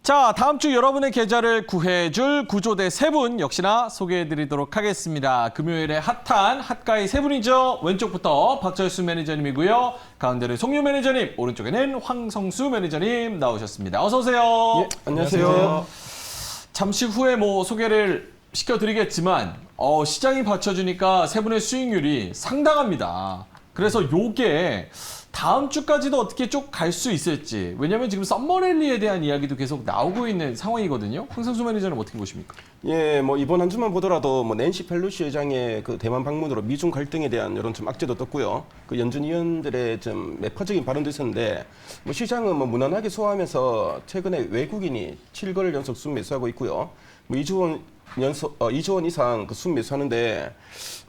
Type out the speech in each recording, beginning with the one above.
자, 다음 주 여러분의 계좌를 구해줄 구조대 세 분 역시나 소개해드리도록 하겠습니다. 금요일에 핫한 핫가이 세 분이죠. 왼쪽부터 박철수 매니저님이고요. 가운데는 송유 매니저님, 오른쪽에는 황성수 매니저님 나오셨습니다. 어서 오세요. 예, 안녕하세요. 잠시 후에 소개를 시켜드리겠지만 시장이 받쳐주니까 세 분의 수익률이 상당합니다. 그래서 요게 다음 주까지도 어떻게 쭉 갈 수 있을지. 왜냐하면 지금 썸머랠리에 대한 이야기도 계속 나오고 있는 상황이거든요. 황성수 매니저는 어떻게 보십니까? 예, 이번 한 주만 보더라도 낸시 펠로시 회장의 그 대만 방문으로 미중 갈등에 대한 이런 좀 악재도 떴고요. 그 연준 위원들의 좀 매파적인 발언도 있었는데 시장은 무난하게 소화하면서 최근에 외국인이 7거래일 연속 순매수하고 있고요. 2조 원 이상 그 순매수하는데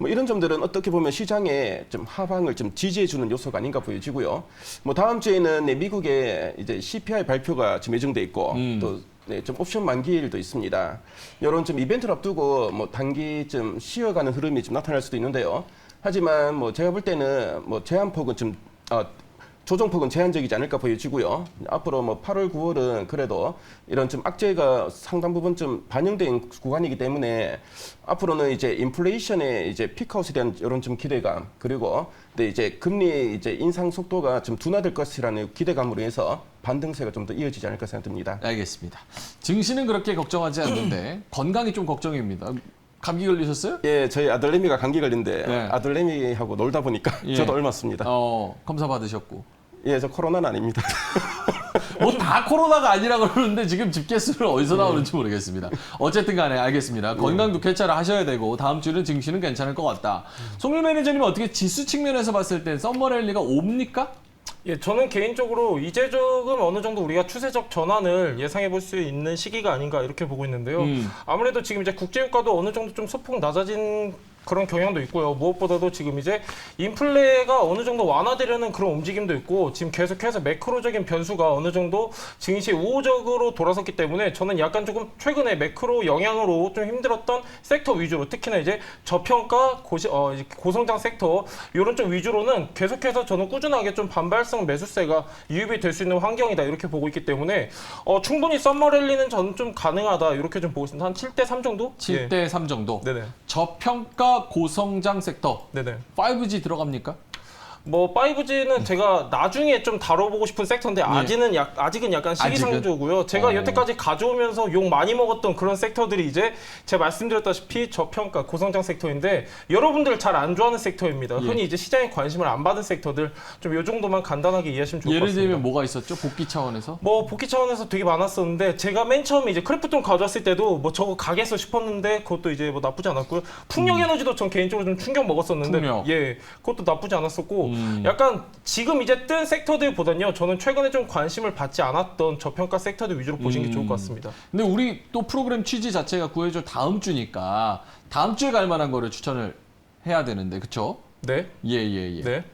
이런 점들은 어떻게 보면 시장의 좀 하방을 좀 지지해주는 요소가 아닌가 보여지고요. 다음 주에는 미국의 이제 CPI 발표가 지금 예정돼 있고 또 네, 좀 옵션 만기일도 있습니다. 이런 좀 이벤트를 앞두고 단기 좀 쉬어가는 흐름이 좀 나타날 수도 있는데요. 하지만 제가 볼 때는 제한폭은 좀 조정폭은 제한적이지 않을까 보여지고요. 앞으로 8월, 9월은 그래도 이런 좀 악재가 상당 부분 좀 반영된 구간이기 때문에 앞으로는 이제 인플레이션의 이제 피크아웃에 대한 이런 좀 기대감 그리고 이제 금리 이제 인상 속도가 좀 둔화될 것이라는 기대감으로 해서 반등세가 좀 더 이어지지 않을까 생각됩니다. 알겠습니다. 증시는 그렇게 걱정하지 않는데 건강이 좀 걱정입니다. 감기 걸리셨어요? 예, 저희 아들내미가 감기 걸린데 네. 아들내미하고 놀다 보니까 예. 저도 옮았습니다. 검사 받으셨고. 예, 저 코로나는 아닙니다. 다 코로나가 아니라 그러는데 지금 집계수를 어디서 나오는지 모르겠습니다. 어쨌든 간에 알겠습니다. 건강도 괜찮아 하셔야 되고 다음 주는 증시는 괜찮을 것 같다. 송윤 매니저님은 어떻게 지수 측면에서 봤을 땐 썸머랠리가 옵니까? 예, 저는 개인적으로 이제 조금 어느 정도 우리가 추세적 전환을 예상해 볼 수 있는 시기가 아닌가 이렇게 보고 있는데요. 아무래도 지금 이제 국제유가도 어느 정도 좀 소폭 낮아진 그런 경향도 있고요. 무엇보다도 지금 이제 인플레가 어느 정도 완화되려는 그런 움직임도 있고 지금 계속해서 매크로적인 변수가 어느 정도 증시 우호적으로 돌아섰기 때문에 저는 약간 조금 최근에 매크로 영향으로 좀 힘들었던 섹터 위주로 특히나 이제 저평가 고성장 섹터 이런 쪽 위주로는 계속해서 저는 꾸준하게 좀 반발성 매수세가 유입이 될 수 있는 환경이다 이렇게 보고 있기 때문에 충분히 썸머랠리는 저는 좀 가능하다 이렇게 좀 보고 있습니다. 한 7대3 정도? 7대3 정도. 네네. 저평가 고성장 섹터. 네네. 5G 들어갑니까? 5G는 제가 나중에 좀 다뤄보고 싶은 섹터인데 아직은 약간 시기상조고요. 제가 여태까지 가져오면서 욕 많이 먹었던 그런 섹터들이 이제 제가 말씀드렸다시피 저평가 고성장 섹터인데 여러분들 잘 안 좋아하는 섹터입니다. 흔히 이제 시장에 관심을 안 받은 섹터들 좀 요 정도만 간단하게 이해하시면 좋을 것 같습니다. 예를 들면 뭐가 있었죠? 복귀 차원에서? 복귀 차원에서 되게 많았었는데 제가 맨 처음에 이제 크래프톤 가져왔을 때도 저거 가겠어 싶었는데 그것도 이제 나쁘지 않았고요. 풍력에너지도 전 개인적으로 좀 충격 먹었었는데 풍력. 예, 그것도 나쁘지 않았었고 약간 지금 이제 뜬 섹터들보다는요. 저는 최근에 좀 관심을 받지 않았던 저평가 섹터들 위주로 보시는 게 좋을 것 같습니다. 근데 우리 또 프로그램 취지 자체가 구해줄 다음 주니까 다음 주에 갈 만한 거를 추천을 해야 되는데 그쵸? 네. 예. 네.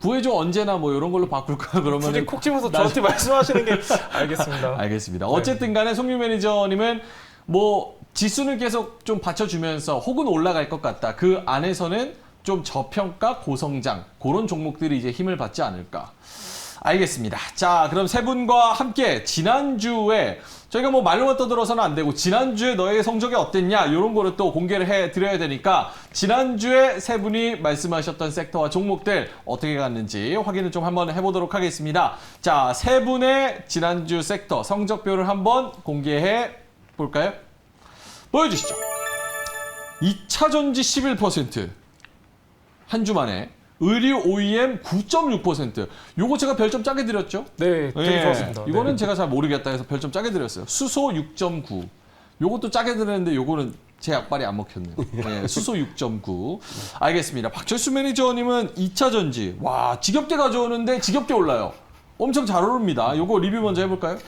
구해줘 언제나 이런 걸로 바꿀까 그러면 굳이 콕 집어서 저한테 말씀하시는 게 알겠습니다. 알겠습니다. 어쨌든 간에 송유 매니저님은 지수는 계속 좀 받쳐주면서 혹은 올라갈 것 같다. 그 안에서는 좀 저평가 고성장 그런 종목들이 이제 힘을 받지 않을까. 알겠습니다. 자, 그럼 세 분과 함께 지난주에 저희가 말로만 떠들어서는 안 되고 지난주에 너의 성적이 어땠냐 이런 거를 또 공개를 해드려야 되니까 지난주에 세 분이 말씀하셨던 섹터와 종목들 어떻게 갔는지 확인을 좀 한번 해보도록 하겠습니다. 자, 세 분의 지난주 섹터 성적표를 한번 공개해 볼까요? 보여주시죠. 2차 전지 11%, 한 주 만에 의류 OEM 9.6%. 요거 제가 별점 짜게 드렸죠? 네, 되게 좋았습니다. 이거는 네. 제가 잘 모르겠다 해서 별점 짜게 드렸어요. 수소 6.9. 요것도 짜게 드렸는데 요거는 제 약발이 안 먹혔네요. 네, 수소 6.9. 알겠습니다. 박철수 매니저님은 2차 전지. 와, 지겹게 가져오는데 지겹게 올라요. 엄청 잘 오릅니다. 요거 리뷰 먼저 해볼까요?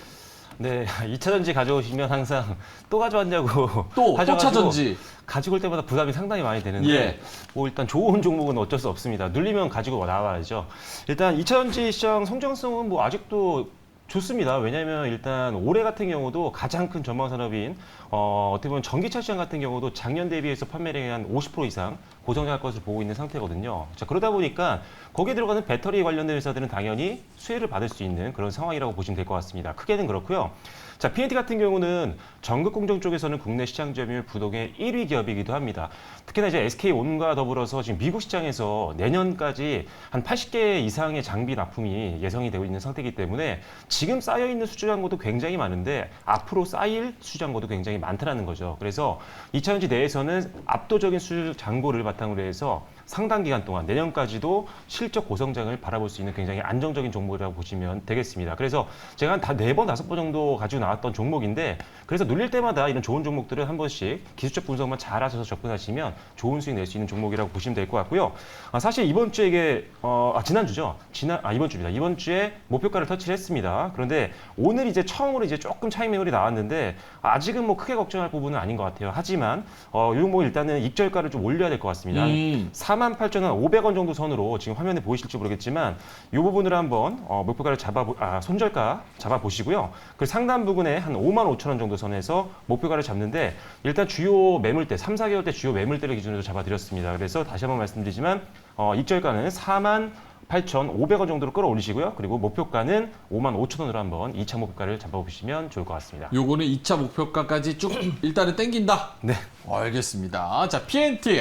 네, 2차 전지 가져오시면 항상 또 가져왔냐고 또 하셔가지고 차 전지. 가지고 올 때마다 부담이 상당히 많이 되는데 예. 일단 좋은 종목은 어쩔 수 없습니다. 눌리면 가지고 나와야죠. 일단 2차 전지 시장 성장성은 아직도 좋습니다. 왜냐하면 일단 올해 같은 경우도 가장 큰 전망 산업인 어떻게 보면 전기차 시장 같은 경우도 작년 대비해서 판매량이 한 50% 이상 고성장할 것을 보고 있는 상태거든요. 자, 그러다 보니까 거기에 들어가는 배터리 관련된 회사들은 당연히 수혜를 받을 수 있는 그런 상황이라고 보시면 될 것 같습니다. 크게는 그렇고요. 자, P&T 같은 경우는 전극 공정 쪽에서는 국내 시장 점유율 부동의 1위 기업이기도 합니다. 특히나 이제 SK온과 더불어서 지금 미국 시장에서 내년까지 한 80개 이상의 장비 납품이 예상이 되고 있는 상태이기 때문에 지금 쌓여 있는 수주잔고도 굉장히 많은데 앞으로 쌓일 수주잔고도 굉장히 많다는 거죠. 그래서 2차전지 내에서는 압도적인 수주잔고를 바탕으로 해서 상당 기간 동안 내년까지도 실적 고성장을 바라볼 수 있는 굉장히 안정적인 종목이라고 보시면 되겠습니다. 그래서 제가 한 4번, 5번 정도 가지고 나왔던 종목인데 그래서 눌릴 때마다 이런 좋은 종목들을 한 번씩 기술적 분석만 잘 하셔서 접근하시면 좋은 수익 낼 수 있는 종목이라고 보시면 될 것 같고요. 사실 이번 주에 이게 지난주죠. 이번 주입니다. 이번 주에 목표가를 터치를 했습니다. 그런데 오늘 이제 처음으로 이제 조금 차익 매물이 나왔는데 아직은 뭐 크게 걱정할 부분은 아닌 것 같아요. 하지만 이 종목 일단은 입절가를 좀 올려야 될 것 같습니다. 48,500원 정도 선으로 지금 화면에 보이실지 모르겠지만 이 부분을 한번 목표가를 손절가 잡아보시고요. 그 상단 부분에 한 55,000원 정도 선에서 목표가를 잡는데 일단 주요 매물대, 3, 4개월대 주요 매물대를 기준으로 잡아드렸습니다. 그래서 다시 한번 말씀드리지만 입절가는 48,500원 정도로 끌어올리시고요. 그리고 목표가는 55,000원으로 한번 2차 목표가를 잡아보시면 좋을 것 같습니다. 요거는 2차 목표가까지 쭉 일단은 땡긴다. 네. 알겠습니다. 자, P&T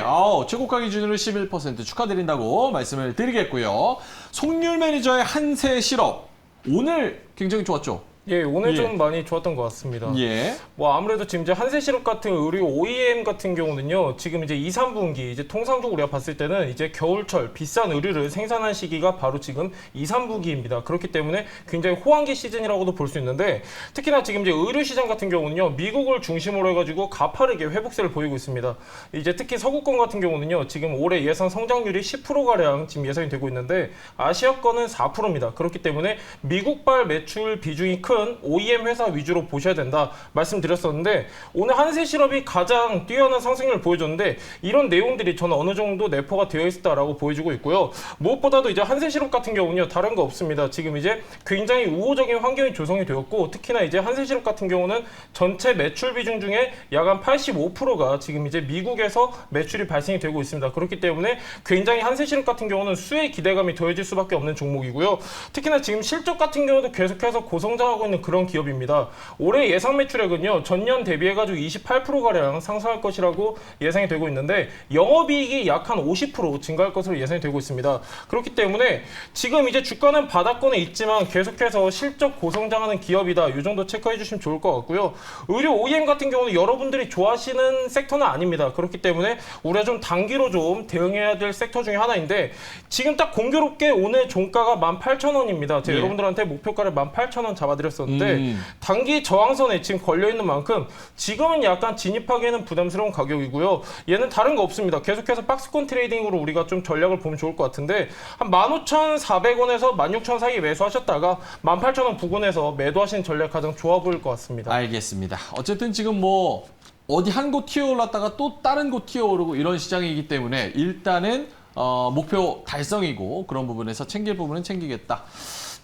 최고가 기준으로 11% 축하드린다고 말씀을 드리겠고요. 송률 매니저의 한세 실업 오늘 굉장히 좋았죠. 예, 오늘 예. 좀 많이 좋았던 것 같습니다. 예. 뭐 아무래도 지금 이제 한세시럽 같은 의류 OEM 같은 경우는요, 지금 이제 2, 3분기 이제 통상적으로 우리가 봤을 때는 이제 겨울철 비싼 의류를 생산한 시기가 바로 지금 2, 3분기입니다. 그렇기 때문에 굉장히 호황기 시즌이라고도 볼 수 있는데 특히나 지금 이제 의류 시장 같은 경우는요, 미국을 중심으로 해가지고 가파르게 회복세를 보이고 있습니다. 이제 특히 서구권 같은 경우는요, 지금 올해 예상 성장률이 10%가량 지금 예상이 되고 있는데 아시아권은 4%입니다. 그렇기 때문에 미국발 매출 비중이 큰 OEM 회사 위주로 보셔야 된다 말씀드렸었는데 오늘 한세실업이 가장 뛰어난 상승률을 보여줬는데 이런 내용들이 저는 어느 정도 내포가 되어 있다라고 보여주고 있고요. 무엇보다도 이제 한세실업 같은 경우는요 다른 거 없습니다. 지금 이제 굉장히 우호적인 환경이 조성이 되었고 특히나 이제 한세실업 같은 경우는 전체 매출 비중 중에 약 한 85%가 지금 이제 미국에서 매출이 발생이 되고 있습니다. 그렇기 때문에 굉장히 한세실업 같은 경우는 수혜 기대감이 더해질 수밖에 없는 종목이고요. 특히나 지금 실적 같은 경우도 계속해서 고성장하고 있는 그런 기업입니다. 올해 예상 매출액은요 전년 대비해가지고 28%가량 상승할 것이라고 예상이 되고 있는데 영업이익이 약 한 50% 증가할 것으로 예상이 되고 있습니다. 그렇기 때문에 지금 이제 주가는 바닥권에 있지만 계속해서 실적 고성장하는 기업이다. 이 정도 체크해 주시면 좋을 것 같고요. 의류 OEM 같은 경우는 여러분들이 좋아하시는 섹터는 아닙니다. 그렇기 때문에 우리가 좀 단기로 좀 대응해야 될 섹터 중에 하나인데 지금 딱 공교롭게 오늘 종가가 18,000원입니다. 제가 예. 여러분들한테 목표가를 18,000원 잡아드렸었는데 단기 저항선에 지금 걸려있는 만큼 지금은 약간 진입하기에는 부담스러운 가격이고요. 얘는 다른 거 없습니다. 계속해서 박스권 트레이딩으로 우리가 좀 전략을 보면 좋을 것 같은데 한 15,400원에서 16,000원 사이에 매수하셨다가 18,000원 부근에서 매도하시는 전략 가장 좋아 보일 것 같습니다. 알겠습니다. 어쨌든 지금 뭐 어디 한 곳 튀어 올랐다가 또 다른 곳 튀어 오르고 이런 시장이기 때문에 일단은 목표 달성이고 그런 부분에서 챙길 부분은 챙기겠다.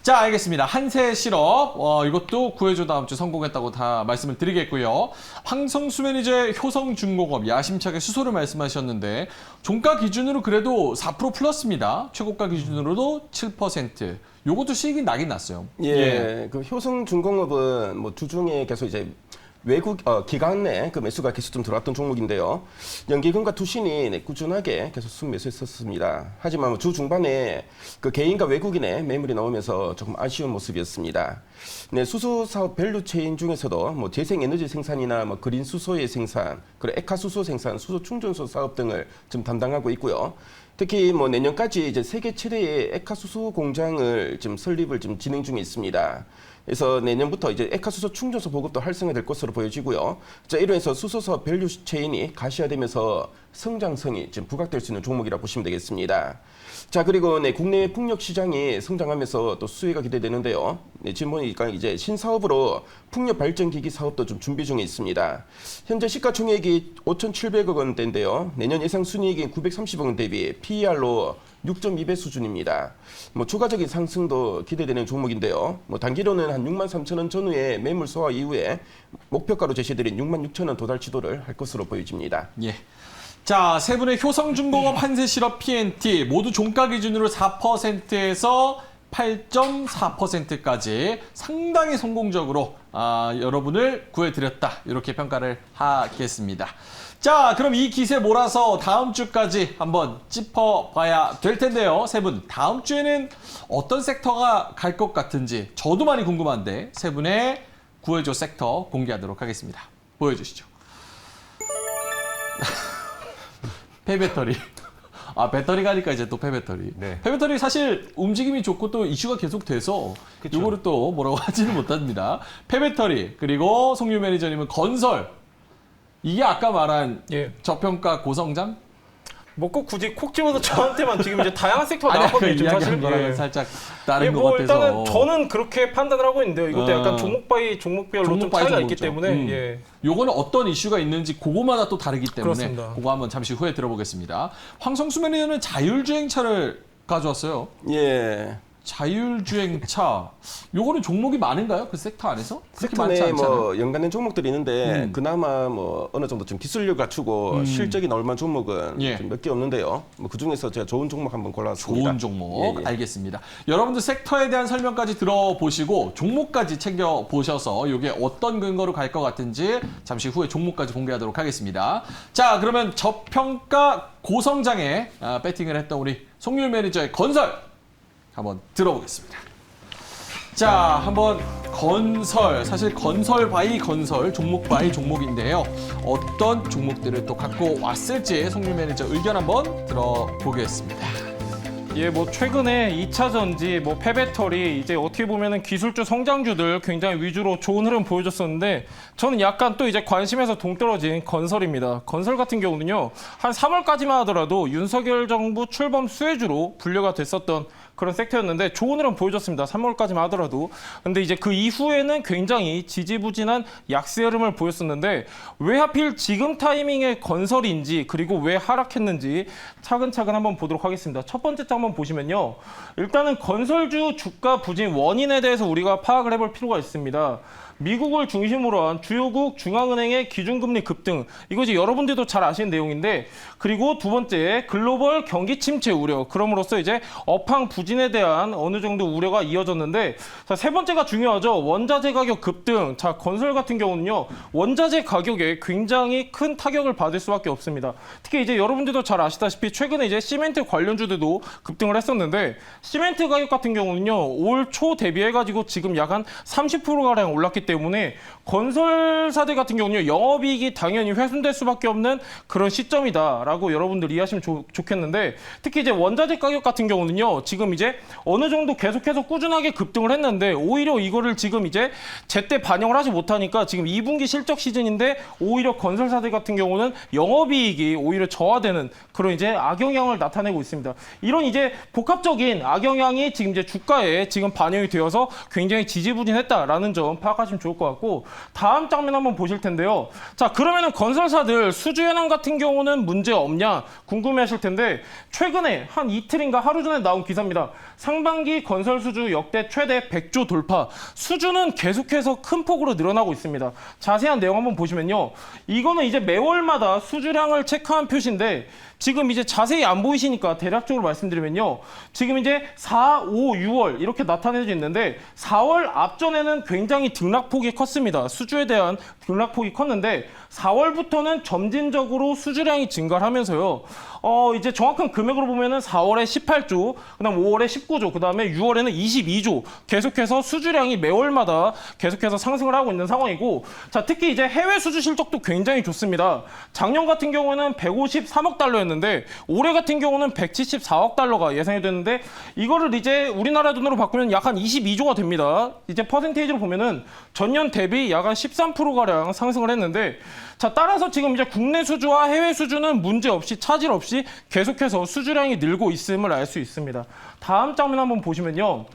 자, 알겠습니다. 한세 실업 이것도 구해줘 다음 주 성공했다고 다 말씀을 드리겠고요. 황성수 매니저의 효성중공업 야심차게 수소를 말씀하셨는데 종가 기준으로 그래도 4% 플러스입니다. 최고가 기준으로도 7%. 요것도 수익이 나긴 났어요. 예, 그 효성중공업은 뭐 주중에 계속 이제 외국 기관 내 그 매수가 계속 좀 들어왔던 종목인데요. 연기금과 투신이 꾸준하게 계속 순매수했었습니다. 하지만 주 중반에 그 개인과 외국인의 매물이 나오면서 조금 아쉬운 모습이었습니다. 네, 수소 사업 밸류 체인 중에서도 뭐 재생에너지 생산이나 뭐 그린 수소의 생산, 그리고 액화 수소 생산, 수소 충전소 사업 등을 좀 담당하고 있고요. 특히 뭐 내년까지 이제 세계 최대의 액화 수소 공장을 지금 설립을 지금 진행 중에 있습니다. 그래서 내년부터 이제 액화수소 충전소 보급도 활성화될 것으로 보여지고요. 자, 이로 해서 수소사업 밸류 체인이 가시화되면서 성장성이 지금 부각될 수 있는 종목이라고 보시면 되겠습니다. 자, 그리고 네, 국내 풍력 시장이 성장하면서 또 수혜가 기대되는데요. 네, 지금 보니까 이제 신사업으로 풍력 발전 기기 사업도 좀 준비 중에 있습니다. 현재 시가총액이 5,700억 원대인데요. 내년 예상 순이익이 930억 원 대비 PER로 6.2배 수준입니다. 뭐 추가적인 상승도 기대되는 종목인데요. 뭐 단기로는 한 63,000원 전후에 매물 소화 이후에 목표가로 제시드린 66,000원 도달 지도를 할 것으로 보여집니다. 예. 자, 세 분의 효성중공업, 한세실업, PNT 모두 종가 기준으로 4%에서 8.4%까지 상당히 성공적으로 여러분을 구해드렸다. 이렇게 평가를 하겠습니다. 자, 그럼 이 기세 몰아서 다음 주까지 한번 짚어봐야 될 텐데요. 세 분, 다음 주에는 어떤 섹터가 갈 것 같은지 저도 많이 궁금한데 세 분의 구해줘 섹터 공개하도록 하겠습니다. 보여주시죠. 폐배터리. 배터리 가니까 이제 또 폐배터리. 네. 폐배터리 사실 움직임이 좋고 또 이슈가 계속 돼서 그쵸. 이거를 또 뭐라고 하지는 못합니다. 폐배터리, 그리고 송유 매니저님은 건설. 이게 아까 말한 예. 저평가 고성장? 뭐 꼭 굳이 콕 집어서 저한테만 지금 이제 다양한 섹터가 아니, 나왔거든요. 지금 이야기한 사실. 거랑은 예. 살짝 다른 것 뭐 같아서. 일단은 저는 그렇게 판단을 하고 있는데요. 이것도 약간 종목별로 좀 종목 바이 차이가 있기 종목이죠. 때문에 예. 요거는 어떤 이슈가 있는지 그거마다 또 다르기 때문에 그렇습니다. 그거 한번 잠시 후에 들어보겠습니다. 황성수 매니저는 자율주행차를 가져왔어요. 예. 자율주행차. 요거는 종목이 많은가요? 그 섹터 안에서? 그렇게 많지 섹터 내 않잖아요. 뭐 연관된 종목들이 있는데 그나마 뭐 어느 정도 좀 기술력 갖추고 실적이 나올 만한 종목은 예. 좀 몇 개 없는데요. 뭐 그 중에서 제가 좋은 종목 한번 골라왔습니다. 좋은 종목 예, 예. 알겠습니다. 여러분들 섹터에 대한 설명까지 들어보시고 종목까지 챙겨보셔서 이게 어떤 근거로 갈 것 같은지 잠시 후에 종목까지 공개하도록 하겠습니다. 자, 그러면 저평가 고성장에 배팅을 했던 우리 송률 매니저의 건설 한번 들어보겠습니다. 자, 한번 건설, 사실 건설 바이 건설, 종목 바이 종목인데요. 어떤 종목들을 또 갖고 왔을지 송률 매니저 의견 한번 들어보겠습니다. 예, 뭐 최근에 2차 전지, 뭐 폐배터리 이제 어떻게 보면은 기술주 성장주들 굉장히 위주로 좋은 흐름 보여줬었는데 저는 약간 또 이제 관심에서 동떨어진 건설입니다. 건설 같은 경우는요, 한 3월까지만 하더라도 윤석열 정부 출범 수혜주로 분류가 됐었던 그런 섹터였는데 좋은 흐름 보여줬습니다. 3월까지만 하더라도. 근데 이제 그 이후에는 굉장히 지지부진한 약세 흐름을 보였었는데 왜 하필 지금 타이밍에 건설인지 그리고 왜 하락했는지 차근차근 한번 보도록 하겠습니다. 첫 번째 장 한번 보시면요. 일단은 건설주 주가 부진 원인에 대해서 우리가 파악을 해볼 필요가 있습니다. 미국을 중심으로 한 주요국 중앙은행의 기준금리 급등. 이거 이제 여러분들도 잘 아시는 내용인데, 그리고 두 번째 글로벌 경기 침체 우려. 그럼으로써 이제 업황 부진에 대한 어느 정도 우려가 이어졌는데, 자, 세 번째가 중요하죠. 원자재 가격 급등. 자, 건설 같은 경우는요, 원자재 가격에 굉장히 큰 타격을 받을 수밖에 없습니다. 특히 이제 여러분들도 잘 아시다시피 최근에 이제 시멘트 관련주들도 급등을 했었는데, 시멘트 가격 같은 경우는요, 올 초 대비해가지고 지금 약 한 30%가량 올랐기 때문에 건설사들 같은 경우는 영업이익이 당연히 훼손될 수밖에 없는 그런 시점이다라고 여러분들 이해하시면 좋겠는데, 특히 이제 원자재 가격 같은 경우는요, 지금 이제 어느 정도 계속해서 꾸준하게 급등을 했는데 오히려 이거를 지금 이제 제때 반영을 하지 못하니까 지금 2분기 실적 시즌인데 오히려 건설사들 같은 경우는 영업이익이 오히려 저하되는 그런 이제 악영향을 나타내고 있습니다. 이런 이제 복합적인 악영향이 지금 이제 주가에 지금 반영이 되어서 굉장히 지지부진했다라는 점 파악하시면 좋을 것 같고, 다음 장면 한번 보실 텐데요. 자, 그러면은 건설사들 수주 현황 같은 경우는 문제 없냐 궁금해하실 텐데, 최근에 한 이틀인가 하루 전에 나온 기사입니다. 상반기 건설 수주 역대 최대 100조 돌파. 수주는 계속해서 큰 폭으로 늘어나고 있습니다. 자세한 내용 한번 보시면요. 이거는 이제 매월마다 수주량을 체크한 표시인데, 지금 이제 자세히 안 보이시니까 대략적으로 말씀드리면요. 지금 이제 4, 5, 6월 이렇게 나타내져 있는데 4월 앞전에는 굉장히 등락폭이 컸습니다. 수주에 대한 등락폭이 컸는데 4월부터는 점진적으로 수주량이 증가를 하면서요. 이제 정확한 금액으로 보면은 4월에 18조, 그다음 5월에 19조, 그다음에 6월에는 22조 계속해서 수주량이 매월마다 계속해서 상승을 하고 있는 상황이고, 자, 특히 이제 해외 수주 실적도 굉장히 좋습니다. 작년 같은 경우에는 153억 달러였는데 올해 같은 경우는 174억 달러가 예상이 됐는데, 이거를 이제 우리나라 돈으로 바꾸면 약 한 22조가 됩니다. 이제 퍼센테이지로 보면은 전년 대비 약 한 13%가량 상승을 했는데 자, 따라서 지금 이제 국내 수주와 해외 수주는 문제 없이 차질 없이 계속해서 수주량이 늘고 있음을 알 수 있습니다. 다음 장면 한번 보시면요.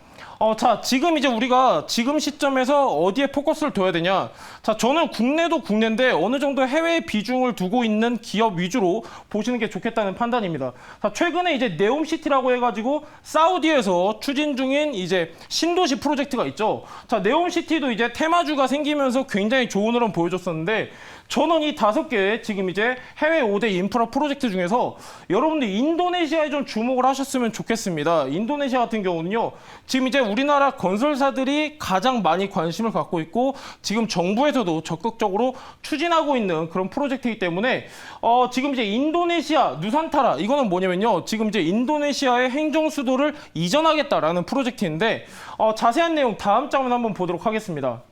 자, 지금 이제 우리가 지금 시점에서 어디에 포커스를 둬야 되냐. 자, 저는 국내도 국내인데 어느 정도 해외에 비중을 두고 있는 기업 위주로 보시는 게 좋겠다는 판단입니다. 자, 최근에 이제 네옴시티라고 해가지고 사우디에서 추진 중인 이제 신도시 프로젝트가 있죠. 자, 네옴시티도 이제 테마주가 생기면서 굉장히 좋은 흐름 보여줬었는데 저는 이 5개 지금 이제 해외 5대 인프라 프로젝트 중에서 여러분들 인도네시아에 좀 주목을 하셨으면 좋겠습니다. 인도네시아 같은 경우는요. 지금 이제 우리나라 건설사들이 가장 많이 관심을 갖고 있고 지금 정부에서도 적극적으로 추진하고 있는 그런 프로젝트이기 때문에 지금 이제 인도네시아 누산타라 이거는 뭐냐면요. 지금 이제 인도네시아의 행정 수도를 이전하겠다라는 프로젝트인데 자세한 내용 다음 장면 한번 보도록 하겠습니다.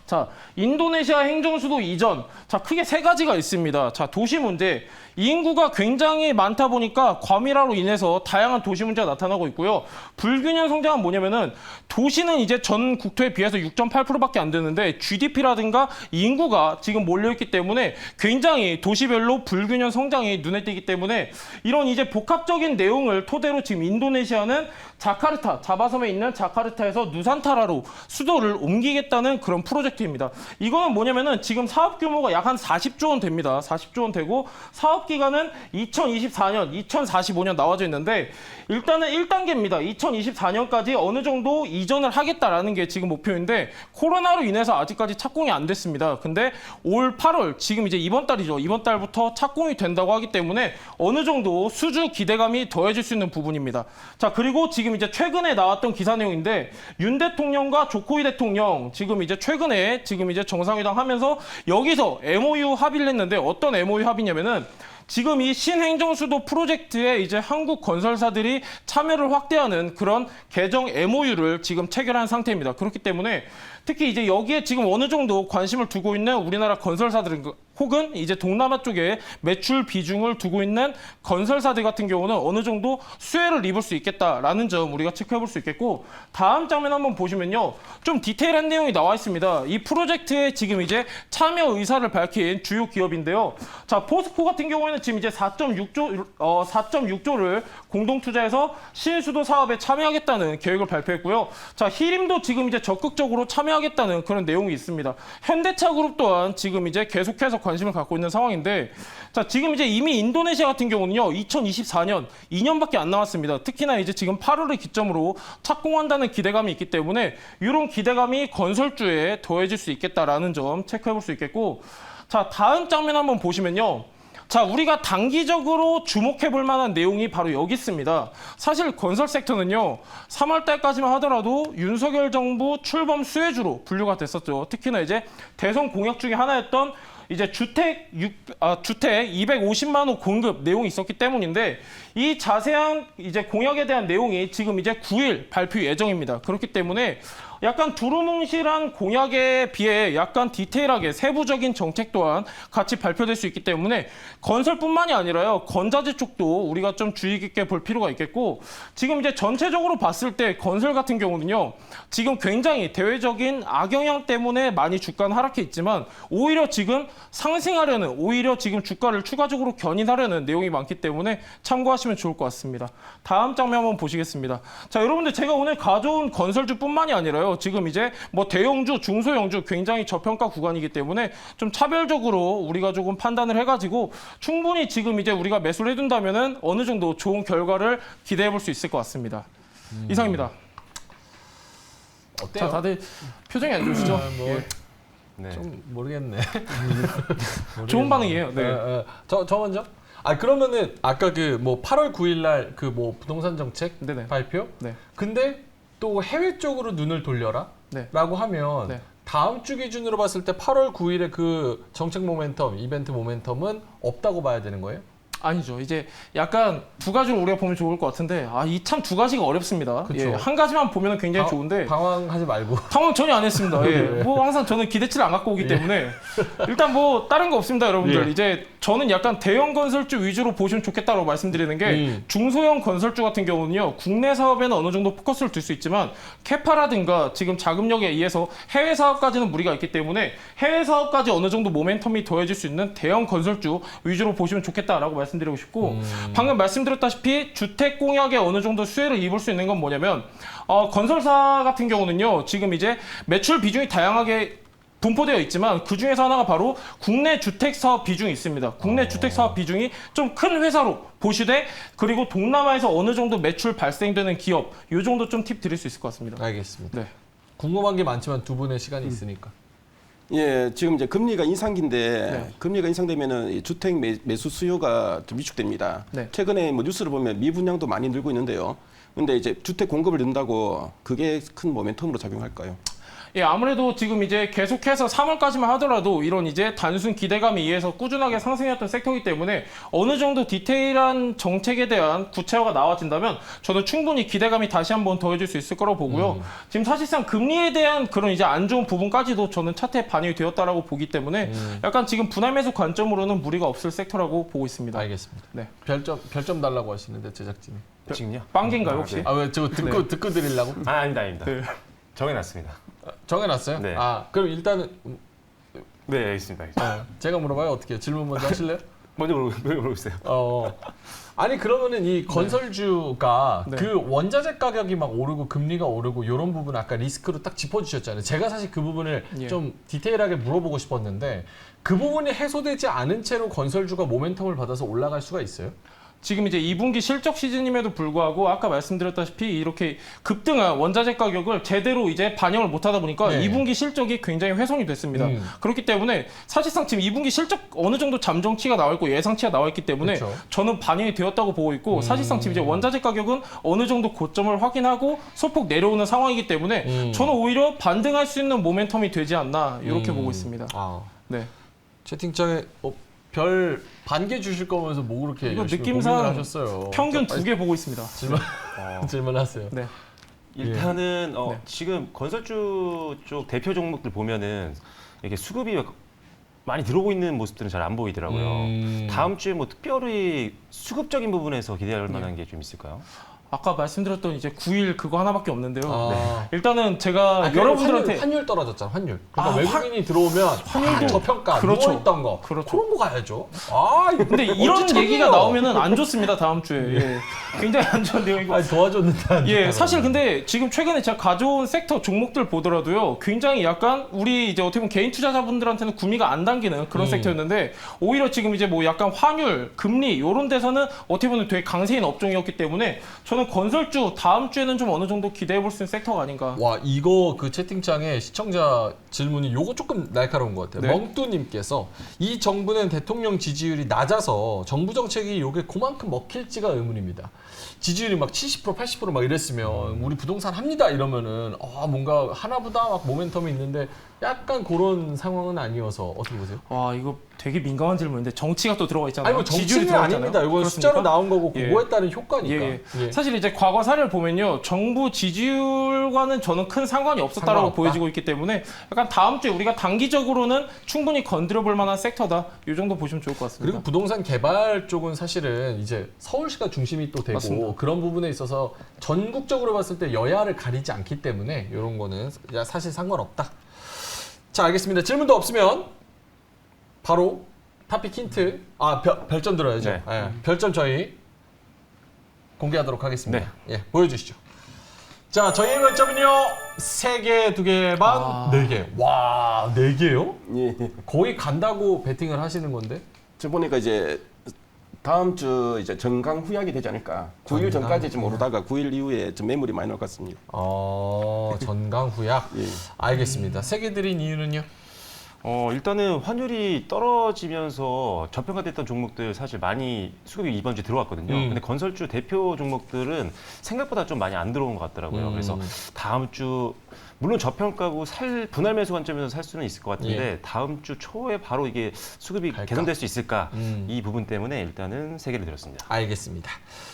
자, 인도네시아 행정수도 이전. 자, 크게 3가지가 있습니다. 자, 도시 문제. 인구가 굉장히 많다 보니까 과밀화로 인해서 다양한 도시 문제가 나타나고 있고요. 불균형 성장은 뭐냐면은 도시는 이제 전 국토에 비해서 6.8%밖에 안 되는데 GDP라든가 인구가 지금 몰려있기 때문에 굉장히 도시별로 불균형 성장이 눈에 띄기 때문에 이런 이제 복합적인 내용을 토대로 지금 인도네시아는 자카르타, 자바섬에 있는 자카르타에서 누산타라로 수도를 옮기겠다는 그런 프로젝트입니다. 이거는 뭐냐면은 지금 사업 규모가 약 한 40조 원 됩니다. 40조 원 되고 사업 기간은 2024년, 2045년 나와져 있는데 일단은 1단계입니다. 2024년까지 어느 정도 이전을 하겠다라는 게 지금 목표인데 코로나로 인해서 아직까지 착공이 안 됐습니다. 근데 올 8월, 지금 이제 이번 달이죠. 이번 달부터 착공이 된다고 하기 때문에 어느 정도 수주 기대감이 더해질 수 있는 부분입니다. 자, 그리고 지금 이제 최근에 나왔던 기사 내용인데 윤 대통령과 조코이 대통령 지금 이제 최근에 지금 이제 정상회담 하면서 여기서 MOU 합의를 했는데 어떤 MOU 합의냐면은 지금 이 신행정수도 프로젝트에 이제 한국 건설사들이 참여를 확대하는 그런 개정 MOU를 지금 체결한 상태입니다. 그렇기 때문에 특히 이제 여기에 지금 어느 정도 관심을 두고 있는 우리나라 건설사들은 혹은 이제 동남아 쪽에 매출 비중을 두고 있는 건설사들 같은 경우는 어느 정도 수혜를 입을 수 있겠다라는 점 우리가 체크해 볼 수 있겠고 다음 장면 한번 보시면요. 좀 디테일한 내용이 나와 있습니다. 이 프로젝트에 지금 이제 참여 의사를 밝힌 주요 기업인데요. 자, 포스코 같은 경우에는 지금 이제 4.6조를 공동 투자해서 신수도 사업에 참여하겠다는 계획을 발표했고요. 자, 히림도 지금 이제 적극적으로 참여하겠다는 그런 내용이 있습니다. 현대차 그룹 또한 지금 이제 계속해서 관심을 갖고 있는 상황인데 자, 지금 이제 이미 인도네시아 같은 경우는요. 2024년 2년밖에 안 남았습니다. 특히나 이제 지금 8월을 기점으로 착공한다는 기대감이 있기 때문에 이런 기대감이 건설주에 더해질 수 있겠다라는 점 체크해 볼 수 있겠고 자, 다음 장면 한번 보시면요. 자, 우리가 단기적으로 주목해 볼 만한 내용이 바로 여기 있습니다. 사실 건설 섹터는요. 3월 달까지만 하더라도 윤석열 정부 출범 수혜주로 분류가 됐었죠. 특히나 이제 대선 공약 중에 하나였던 이제 주택 250만 호 공급 내용이 있었기 때문인데 이 자세한 이제 공약에 대한 내용이 지금 이제 9일 발표 예정입니다. 그렇기 때문에 약간 두루뭉실한 공약에 비해 약간 디테일하게 세부적인 정책 또한 같이 발표될 수 있기 때문에 건설뿐만이 아니라요. 건자재 쪽도 우리가 좀 주의 깊게 볼 필요가 있겠고 지금 이제 전체적으로 봤을 때 건설 같은 경우는요. 지금 굉장히 대외적인 악영향 때문에 많이 주가는 하락해 있지만 오히려 지금 상승하려는 오히려 지금 주가를 추가적으로 견인하려는 내용이 많기 때문에 참고하시면 좋을 것 같습니다. 다음 장면 한번 보시겠습니다. 자, 여러분들 제가 오늘 가져온 건설주뿐만이 아니라요. 지금 이제 뭐 대형주, 중소형주 굉장히 저평가 구간이기 때문에 좀 차별적으로 우리가 조금 판단을 해가지고 충분히 지금 이제 우리가 매수를 해둔다면은 어느 정도 좋은 결과를 기대해 볼 수 있을 것 같습니다. 이상입니다. 어때요? 자, 다들 표정이 안 좋으시죠? 예. 네. 좀 모르겠네. 좋은 반응이에요. 네. 저 먼저? 아, 그러면은 아까 그 뭐 8월 9일 날 그 뭐 부동산 정책 네네. 발표? 네. 근데 또 해외 쪽으로 눈을 돌려라? 네. 라고 하면 네. 다음 주 기준으로 봤을 때 8월 9일에 그 정책 모멘텀, 이벤트 모멘텀은 없다고 봐야 되는 거예요? 아니죠. 이제 약간 두 가지로 우리가 보면 좋을 것 같은데 이 참 두 가지가 어렵습니다. 그쵸. 예, 한 가지만 보면 굉장히 좋은데 방황하지 말고. 당황 전혀 안 했습니다. 예. 뭐 항상 저는 기대치를 안 갖고 오기 때문에 일단 뭐 다른 거 없습니다, 여러분들. 예. 이제 저는 약간 대형 건설주 위주로 보시면 좋겠다고 말씀드리는 게 중소형 건설주 같은 경우는요 국내 사업에는 어느 정도 포커스를 둘 수 있지만 캐파라든가 지금 자금력에 의해서 해외 사업까지는 무리가 있기 때문에 해외 사업까지 어느 정도 모멘텀이 더해질 수 있는 대형 건설주 위주로 보시면 좋겠다라고 말씀드리고 싶고 방금 말씀드렸다시피 주택 공약에 어느 정도 수혜를 입을 수 있는 건 뭐냐면 건설사 같은 경우는요 지금 이제 매출 비중이 다양하게 분포되어 있지만 그 중에서 하나가 바로 국내 주택 사업 비중이 있습니다. 국내 주택 사업 비중이 좀 큰 회사로 보시되 그리고 동남아에서 어느 정도 매출 발생되는 기업 요 정도 좀 팁 드릴 수 있을 것 같습니다. 알겠습니다. 네. 궁금한 게 많지만 두 분의 시간이 있으니까. 예, 지금 이제 금리가 인상기인데 네. 금리가 인상되면은 이 주택 매수 수요가 좀 위축됩니다. 네. 최근에 뭐 뉴스를 보면 미분양도 많이 늘고 있는데요. 근데 이제 주택 공급을 는다고 그게 큰 모멘텀으로 작용할까요? 예, 아무래도 지금 이제 계속해서 3월까지만 하더라도 이런 이제 단순 기대감에 의해서 꾸준하게 상승했던 섹터이기 때문에 어느 정도 디테일한 정책에 대한 구체화가 나와진다면 저는 충분히 기대감이 다시 한번 더해질 수 있을 거라고 보고요. 지금 사실상 금리에 대한 그런 이제 안 좋은 부분까지도 저는 차트에 반영이 되었다라고 보기 때문에 약간 지금 분할 매수 관점으로는 무리가 없을 섹터라고 보고 있습니다. 알겠습니다. 네. 별점 달라고 하시는데 제작진이. 지금요? 빵개인가요 혹시? 네. 아 왜 저거 듣고 드리려고? 아닙니다. 네. 정해놨습니다. 정해놨어요? 네. 그럼 일단은 네, 알겠습니다. 제가 물어봐요. 어떻게 질문 먼저 하실래요? 먼저 물어보세요. 아니 그러면은 이 건설주가 네. 그 원자재 가격이 막 오르고 금리가 오르고 이런 부분 아까 리스크로 딱 짚어주셨잖아요. 제가 사실 그 부분을 예. 좀 디테일하게 물어보고 싶었는데 그 부분이 해소되지 않은 채로 건설주가 모멘텀을 받아서 올라갈 수가 있어요? 지금 이제 2분기 실적 시즌임에도 불구하고 아까 말씀드렸다시피 이렇게 급등한 원자재 가격을 제대로 이제 반영을 못하다 보니까 네. 2분기 실적이 굉장히 훼손이 됐습니다. 그렇기 때문에 사실상 지금 2분기 실적 어느 정도 잠정치가 나와 있고 예상치가 나와 있기 때문에 그렇죠. 저는 반영이 되었다고 보고 있고 사실상 지금 이제 원자재 가격은 어느 정도 고점을 확인하고 소폭 내려오는 상황이기 때문에 저는 오히려 반등할 수 있는 모멘텀이 되지 않나 이렇게 보고 있습니다. 네. 채팅창에 별 반개 주실 거면서 뭐 그렇게 이거 열심히 느낌상 고민을 하셨어요. 평균 자, 2개 보고 있습니다. 질문하세요. 네. 일단은 네. 지금 건설주 쪽 대표 종목들 보면은 이렇게 수급이 많이 들어오고 있는 모습들은 잘 안 보이더라고요. 다음 주에 뭐 특별히 수급적인 부분에서 기대할 만한 게 좀 있을까요? 아까 말씀드렸던 이제 9일 그거 하나밖에 없는데요. 아. 일단은 제가 아, 여러분들한테 환율 떨어졌잖아, 환율. 그러니까 외국인이 들어오면 환율도 저평가, 그렇죠. 누워있던 거. 그렇죠. 그런 거 가야죠. 이거 근데 이런 어찌 얘기가 참네요. 나오면은 안 좋습니다 다음 주에. 예. 굉장히 안 좋은 내용이고. 도와줬는데 안 예, 좋다고. 사실 근데 지금 최근에 제가 가져온 섹터 종목들 보더라도요, 굉장히 약간 우리 이제 어떻게 보면 개인 투자자분들한테는 구미가 안 당기는 그런 섹터였는데 오히려 지금 이제 뭐 약간 환율, 금리 이런 데서는 어떻게 보면 되게 강세인 업종이었기 때문에 저는 건설주 다음 주에는 좀 어느 정도 기대해 볼 수 있는 섹터가 아닌가. 와, 이거 그 채팅창에 시청자 질문이 요거 조금 날카로운 것 같아요. 네. 멍뚜님께서 이 정부는 대통령 지지율이 낮아서 정부 정책이 요게 그만큼 먹힐지가 의문입니다. 지지율이 막 70%, 80%막 이랬으면 우리 부동산 합니다 이러면은 뭔가 하나보다 막 모멘텀이 있는데 약간 그런 상황은 아니어서 어떻게 보세요? 와, 이거 되게 민감한 질문인데 정치가 또 들어가 있잖아요. 아니 뭐 지지율이 정치는 들어가 아닙니다. 있잖아요. 이거 그렇습니까? 숫자로 나온 거고 예. 그거에 따른 효과니까. 예, 예. 사실 이제 과거 사례를 보면요, 정부 지지율과는 저는 큰 상관이 없었다라고 상관없다. 보여지고 있기 때문에 약간 다음 주에 우리가 단기적으로는 충분히 건드려볼 만한 섹터다. 이 정도 보시면 좋을 것 같습니다. 그리고 부동산 개발 쪽은 사실은 이제 서울시가 중심이 또 되고 맞습니다. 그런 부분에 있어서 전국적으로 봤을 때 여야를 가리지 않기 때문에 이런 거는 사실 상관없다. 자, 알겠습니다. 질문도 없으면 바로 타픽 힌트. 별점 들어야죠. 네. 예, 별점 저희 공개하도록 하겠습니다. 예, 보여주시죠. 자, 저희의 별점은요. 3개, 2개 반, 4개. 와, 4개요? 예. 거의 간다고 베팅을 하시는 건데. 저 보니까 이제 다음 주 이제 정강 후약이 되지 않을까. 9일 전까지 좀 오르다가 9일 이후에 좀 매물이 많이 나올 것 같습니다. 전강 후약. 예. 알겠습니다. 3개 드린 이유는요? 일단은 환율이 떨어지면서 저평가됐던 종목들 사실 많이 수급이 이번 주에 들어왔거든요. 근데 건설주 대표 종목들은 생각보다 좀 많이 안 들어온 것 같더라고요. 그래서 다음 주 물론 저평가고 분할 매수 관점에서 살 수는 있을 것 같은데 다음 주 초에 바로 이게 수급이 개선될 수 있을까 이 부분 때문에 일단은 세 개를 들었습니다. 알겠습니다.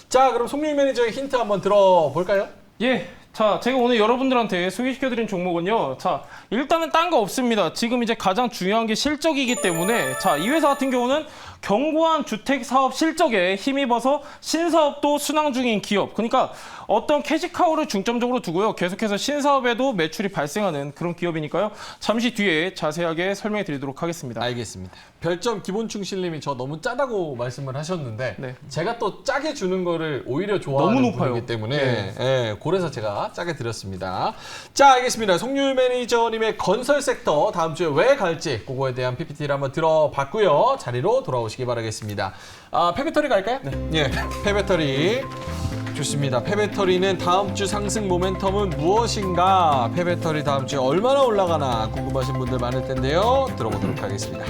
자, 그럼 송민 매니저의 힌트 한번 들어볼까요? 예. 자, 제가 오늘 여러분들한테 소개시켜드린 종목은요. 자, 일단은 딴 거 없습니다. 지금 이제 가장 중요한 게 실적이기 때문에 자, 이 회사 같은 경우는 견고한 주택 사업 실적에 힘입어서 신사업도 순항 중인 기업. 그러니까 어떤 캐시카우를 중점적으로 두고요. 계속해서 신사업에도 매출이 발생하는 그런 기업이니까요. 잠시 뒤에 자세하게 설명해 드리도록 하겠습니다. 알겠습니다. 별점 기본충실님이 저 너무 짜다고 말씀을 하셨는데 네. 제가 또 짜게 주는 거를 오히려 좋아하는 너무 높아요. 분이기 때문에 네. 예, 그래서 제가 짜게 드렸습니다. 자, 알겠습니다. 송유일 매니저님의 건설 섹터 다음 주에 왜 갈지 그거에 대한 PPT를 한번 들어봤고요. 자리로 돌아오시기 바라겠습니다. 폐배터리 갈까요? 네. 예, 폐배터리. 좋습니다. 폐배터리는 다음 주 상승 모멘텀은 무엇인가? 폐배터리 다음 주에 얼마나 올라가나 궁금하신 분들 많을 텐데요. 들어보도록 하겠습니다.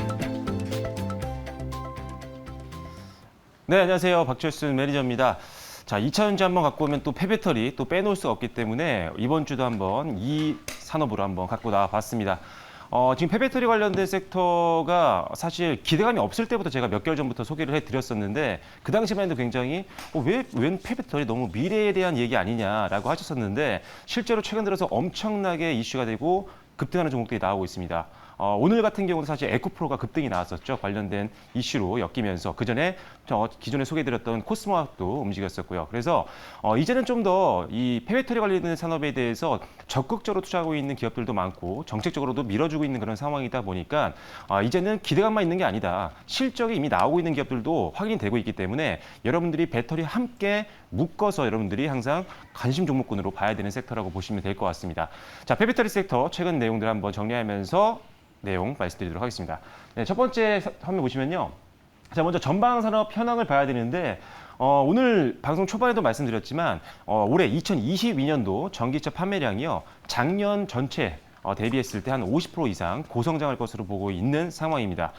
네, 안녕하세요. 박철순 매니저입니다. 자, 2차전지 한번 갖고 오면 또 폐배터리 또 빼놓을 수가 없기 때문에 이번 주도 한번 이 산업으로 한번 갖고 나와봤습니다. 지금 폐배터리 관련된 섹터가 사실 기대감이 없을 때부터 제가 몇 개월 전부터 소개를 해드렸었는데 그 당시만 해도 굉장히 웬 폐배터리 너무 미래에 대한 얘기 아니냐라고 하셨었는데 실제로 최근 들어서 엄청나게 이슈가 되고 급등하는 종목들이 나오고 있습니다. 오늘 같은 경우는 사실 에코프로가 급등이 나왔었죠. 관련된 이슈로 엮이면서 그전에 기존에 소개해드렸던 코스모학도 움직였었고요. 그래서 이제는 좀 더 이 폐배터리 관련된 산업에 대해서 적극적으로 투자하고 있는 기업들도 많고 정책적으로도 밀어주고 있는 그런 상황이다 보니까 이제는 기대감만 있는 게 아니다. 실적이 이미 나오고 있는 기업들도 확인이 되고 있기 때문에 여러분들이 배터리 함께 묶어서 여러분들이 항상 관심 종목군으로 봐야 되는 섹터라고 보시면 될 것 같습니다. 자, 폐배터리 섹터 최근 내용들 한번 정리하면서 내용 말씀드리도록 하겠습니다. 네, 첫 번째 화면 보시면요. 자, 먼저 전방산업 현황을 봐야 되는데 오늘 방송 초반에도 말씀드렸지만 올해 2022년도 전기차 판매량이요. 작년 전체 대비했을 때 한 50% 이상 고성장할 것으로 보고 있는 상황입니다.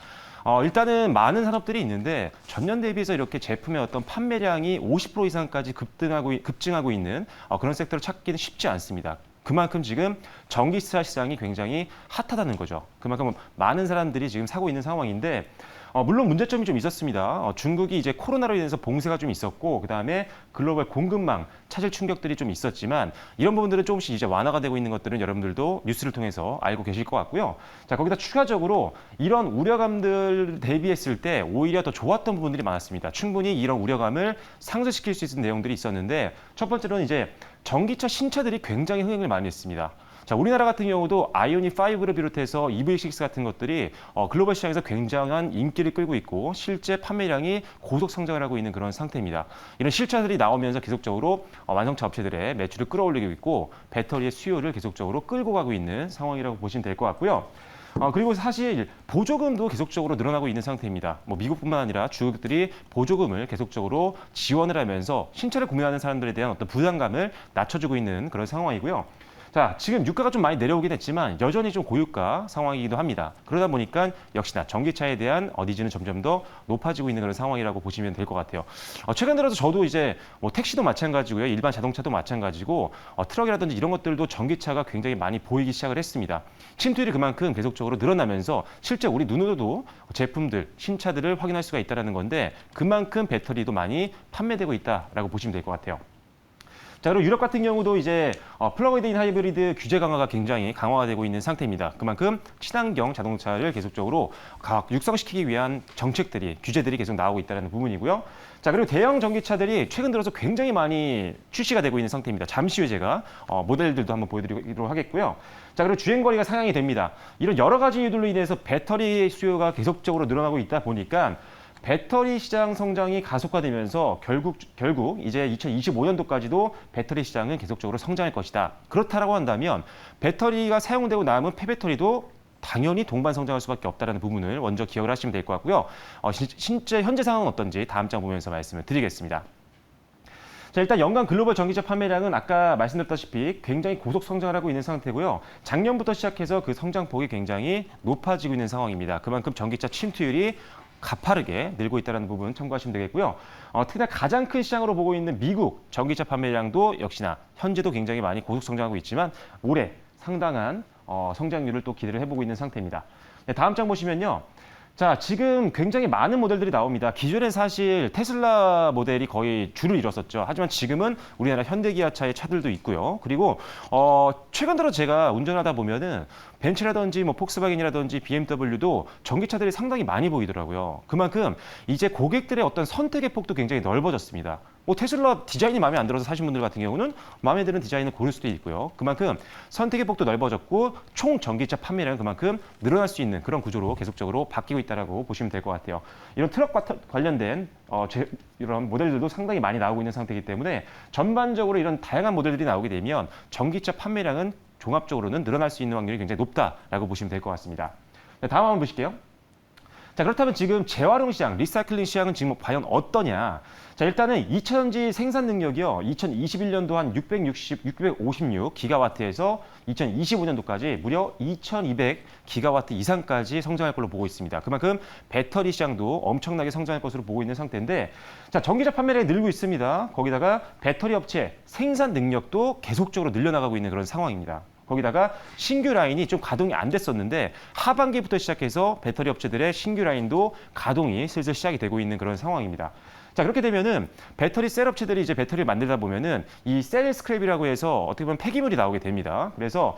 일단은 많은 산업들이 있는데 전년 대비해서 이렇게 제품의 어떤 판매량이 50% 이상까지 급증하고 있는 그런 섹터를 찾기는 쉽지 않습니다. 그만큼 지금 전기차 시장이 굉장히 핫하다는 거죠. 그만큼 많은 사람들이 지금 사고 있는 상황인데 물론 문제점이 좀 있었습니다. 중국이 이제 코로나로 인해서 봉쇄가 좀 있었고 그다음에 글로벌 공급망 차질 충격들이 좀 있었지만 이런 부분들은 조금씩 이제 완화가 되고 있는 것들은 여러분들도 뉴스를 통해서 알고 계실 것 같고요. 자, 거기다 추가적으로 이런 우려감들 대비했을 때 오히려 더 좋았던 부분들이 많았습니다. 충분히 이런 우려감을 상쇄시킬 수 있는 내용들이 있었는데 첫 번째로는 이제 전기차 신차들이 굉장히 흥행을 많이 했습니다. 자, 우리나라 같은 경우도 아이오닉 5를 비롯해서 EV6 같은 것들이 글로벌 시장에서 굉장한 인기를 끌고 있고 실제 판매량이 고속 성장을 하고 있는 그런 상태입니다. 이런 실차들이 나오면서 계속적으로 완성차 업체들의 매출을 끌어올리고 있고 배터리의 수요를 계속적으로 끌고 가고 있는 상황이라고 보시면 될 것 같고요. 그리고 사실 보조금도 계속적으로 늘어나고 있는 상태입니다. 미국뿐만 아니라 주국들이 보조금을 계속적으로 지원을 하면서 신차를 구매하는 사람들에 대한 어떤 부담감을 낮춰주고 있는 그런 상황이고요. 자, 지금 유가가 좀 많이 내려오긴 했지만 여전히 좀 고유가 상황이기도 합니다. 그러다 보니까 역시나 전기차에 대한 니즈는 점점 더 높아지고 있는 그런 상황이라고 보시면 될 것 같아요. 최근 들어서 저도 이제 택시도 마찬가지고요. 일반 자동차도 마찬가지고 트럭이라든지 이런 것들도 전기차가 굉장히 많이 보이기 시작을 했습니다. 침투율이 그만큼 계속적으로 늘어나면서 실제 우리 눈으로도 제품들, 신차들을 확인할 수가 있다는 건데 그만큼 배터리도 많이 판매되고 있다라고 보시면 될 것 같아요. 자, 그리고 유럽 같은 경우도 이제 플러그인 하이브리드 규제 강화가 굉장히 강화가 되고 있는 상태입니다. 그만큼 친환경 자동차를 계속적으로 육성시키기 위한 정책들이, 규제들이 계속 나오고 있다는 부분이고요. 자, 그리고 대형 전기차들이 최근 들어서 굉장히 많이 출시가 되고 있는 상태입니다. 잠시 후에 제가 모델들도 한번 보여드리도록 하겠고요. 자, 그리고 주행거리가 상향이 됩니다. 이런 여러 가지 이유들로 인해서 배터리 수요가 계속적으로 늘어나고 있다 보니까 배터리 시장 성장이 가속화되면서 결국 이제 2025년도까지도 배터리 시장은 계속적으로 성장할 것이다. 그렇다라고 한다면 배터리가 사용되고 남은 폐배터리도 당연히 동반 성장할 수밖에 없다는 부분을 먼저 기억을 하시면 될 것 같고요. 실제 현재 상황은 어떤지 다음 장 보면서 말씀을 드리겠습니다. 자, 일단 연간 글로벌 전기차 판매량은 아까 말씀드렸다시피 굉장히 고속 성장을 하고 있는 상태고요. 작년부터 시작해서 그 성장폭이 굉장히 높아지고 있는 상황입니다. 그만큼 전기차 침투율이 가파르게 늘고 있다는 부분 참고하시면 되겠고요. 특히나 가장 큰 시장으로 보고 있는 미국 전기차 판매량도 역시나 현재도 굉장히 많이 고속 성장하고 있지만 올해 상당한 성장률을 또 기대를 해보고 있는 상태입니다. 네, 다음 장 보시면요. 자, 지금 굉장히 많은 모델들이 나옵니다. 기존에 사실 테슬라 모델이 거의 줄을 이뤘었죠. 하지만 지금은 우리나라 현대기아차의 차들도 있고요. 그리고 최근 들어 제가 운전하다 보면은 벤츠라든지 뭐 폭스바겐이라든지 BMW도 전기차들이 상당히 많이 보이더라고요. 그만큼 이제 고객들의 어떤 선택의 폭도 굉장히 넓어졌습니다. 뭐 테슬라 디자인이 마음에 안 들어서 사신 분들 같은 경우는 마음에 드는 디자인을 고를 수도 있고요. 그만큼 선택의 폭도 넓어졌고 총 전기차 판매량은 그만큼 늘어날 수 있는 그런 구조로 계속적으로 바뀌고 있다라고 보시면 될 것 같아요. 이런 트럭과 관련된 이런 모델들도 상당히 많이 나오고 있는 상태이기 때문에 전반적으로 이런 다양한 모델들이 나오게 되면 전기차 판매량은 종합적으로는 늘어날 수 있는 확률이 굉장히 높다라고 보시면 될 것 같습니다. 네, 다음 한번 보실게요. 자, 그렇다면 지금 재활용 시장, 리사이클링 시장은 지금 과연 어떠냐? 자, 일단은 2차전지 생산 능력이요. 2021년도 한 656 기가와트에서 2025년도까지 무려 2200 기가와트 이상까지 성장할 걸로 보고 있습니다. 그만큼 배터리 시장도 엄청나게 성장할 것으로 보고 있는 상태인데, 자, 전기차 판매량이 늘고 있습니다. 거기다가 배터리 업체 생산 능력도 계속적으로 늘려나가고 있는 그런 상황입니다. 거기다가 신규 라인이 좀 가동이 안 됐었는데 하반기부터 시작해서 배터리 업체들의 신규 라인도 가동이 슬슬 시작이 되고 있는 그런 상황입니다. 자, 그렇게 되면은 배터리 셀 업체들이 이제 배터리를 만들다 보면은 이 셀 스크랩이라고 해서 어떻게 보면 폐기물이 나오게 됩니다. 그래서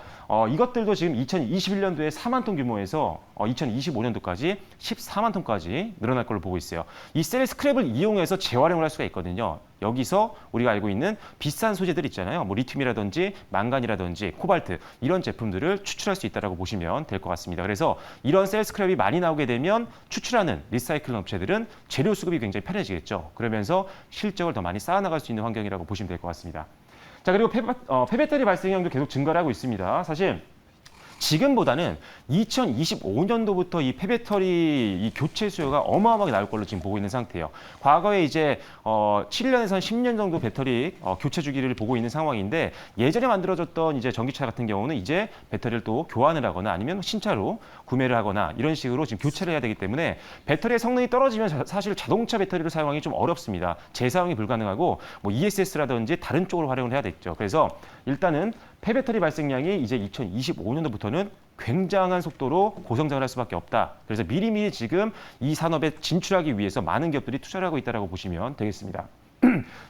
이것들도 지금 2021년도에 4만 톤 규모에서 2025년도까지 14만 톤까지 늘어날 걸로 보고 있어요. 이 셀 스크랩을 이용해서 재활용을 할 수가 있거든요. 여기서 우리가 알고 있는 비싼 소재들 있잖아요. 뭐 리튬이라든지 망간이라든지 코발트 이런 제품들을 추출할 수 있다고 보시면 될 것 같습니다. 그래서 이런 셀 스크랩이 많이 나오게 되면 추출하는 리사이클링 업체들은 재료 수급이 굉장히 편해지겠죠. 그러면서 실적을 더 많이 쌓아나갈 수 있는 환경이라고 보시면 될 것 같습니다. 자, 그리고 폐배터리 발생량도 계속 증가를 하고 있습니다. 사실 지금보다는 2025년도부터 이 폐배터리 이 교체 수요가 어마어마하게 나올 걸로 지금 보고 있는 상태예요. 과거에 이제 7년에서 10년 정도 배터리 교체 주기를 보고 있는 상황인데 예전에 만들어졌던 이제 전기차 같은 경우는 이제 배터리를 또 교환을 하거나 아니면 신차로 구매를 하거나 이런 식으로 지금 교체를 해야 되기 때문에 배터리의 성능이 떨어지면 사실 자동차 배터리를 사용하기 좀 어렵습니다. 재사용이 불가능하고 뭐 ESS라든지 다른 쪽으로 활용을 해야 되겠죠. 그래서 일단은 폐배터리 발생량이 이제 2025년도부터는 굉장한 속도로 고성장을 할 수밖에 없다. 그래서 미리미리 지금 이 산업에 진출하기 위해서 많은 기업들이 투자를 하고 있다고 보시면 되겠습니다.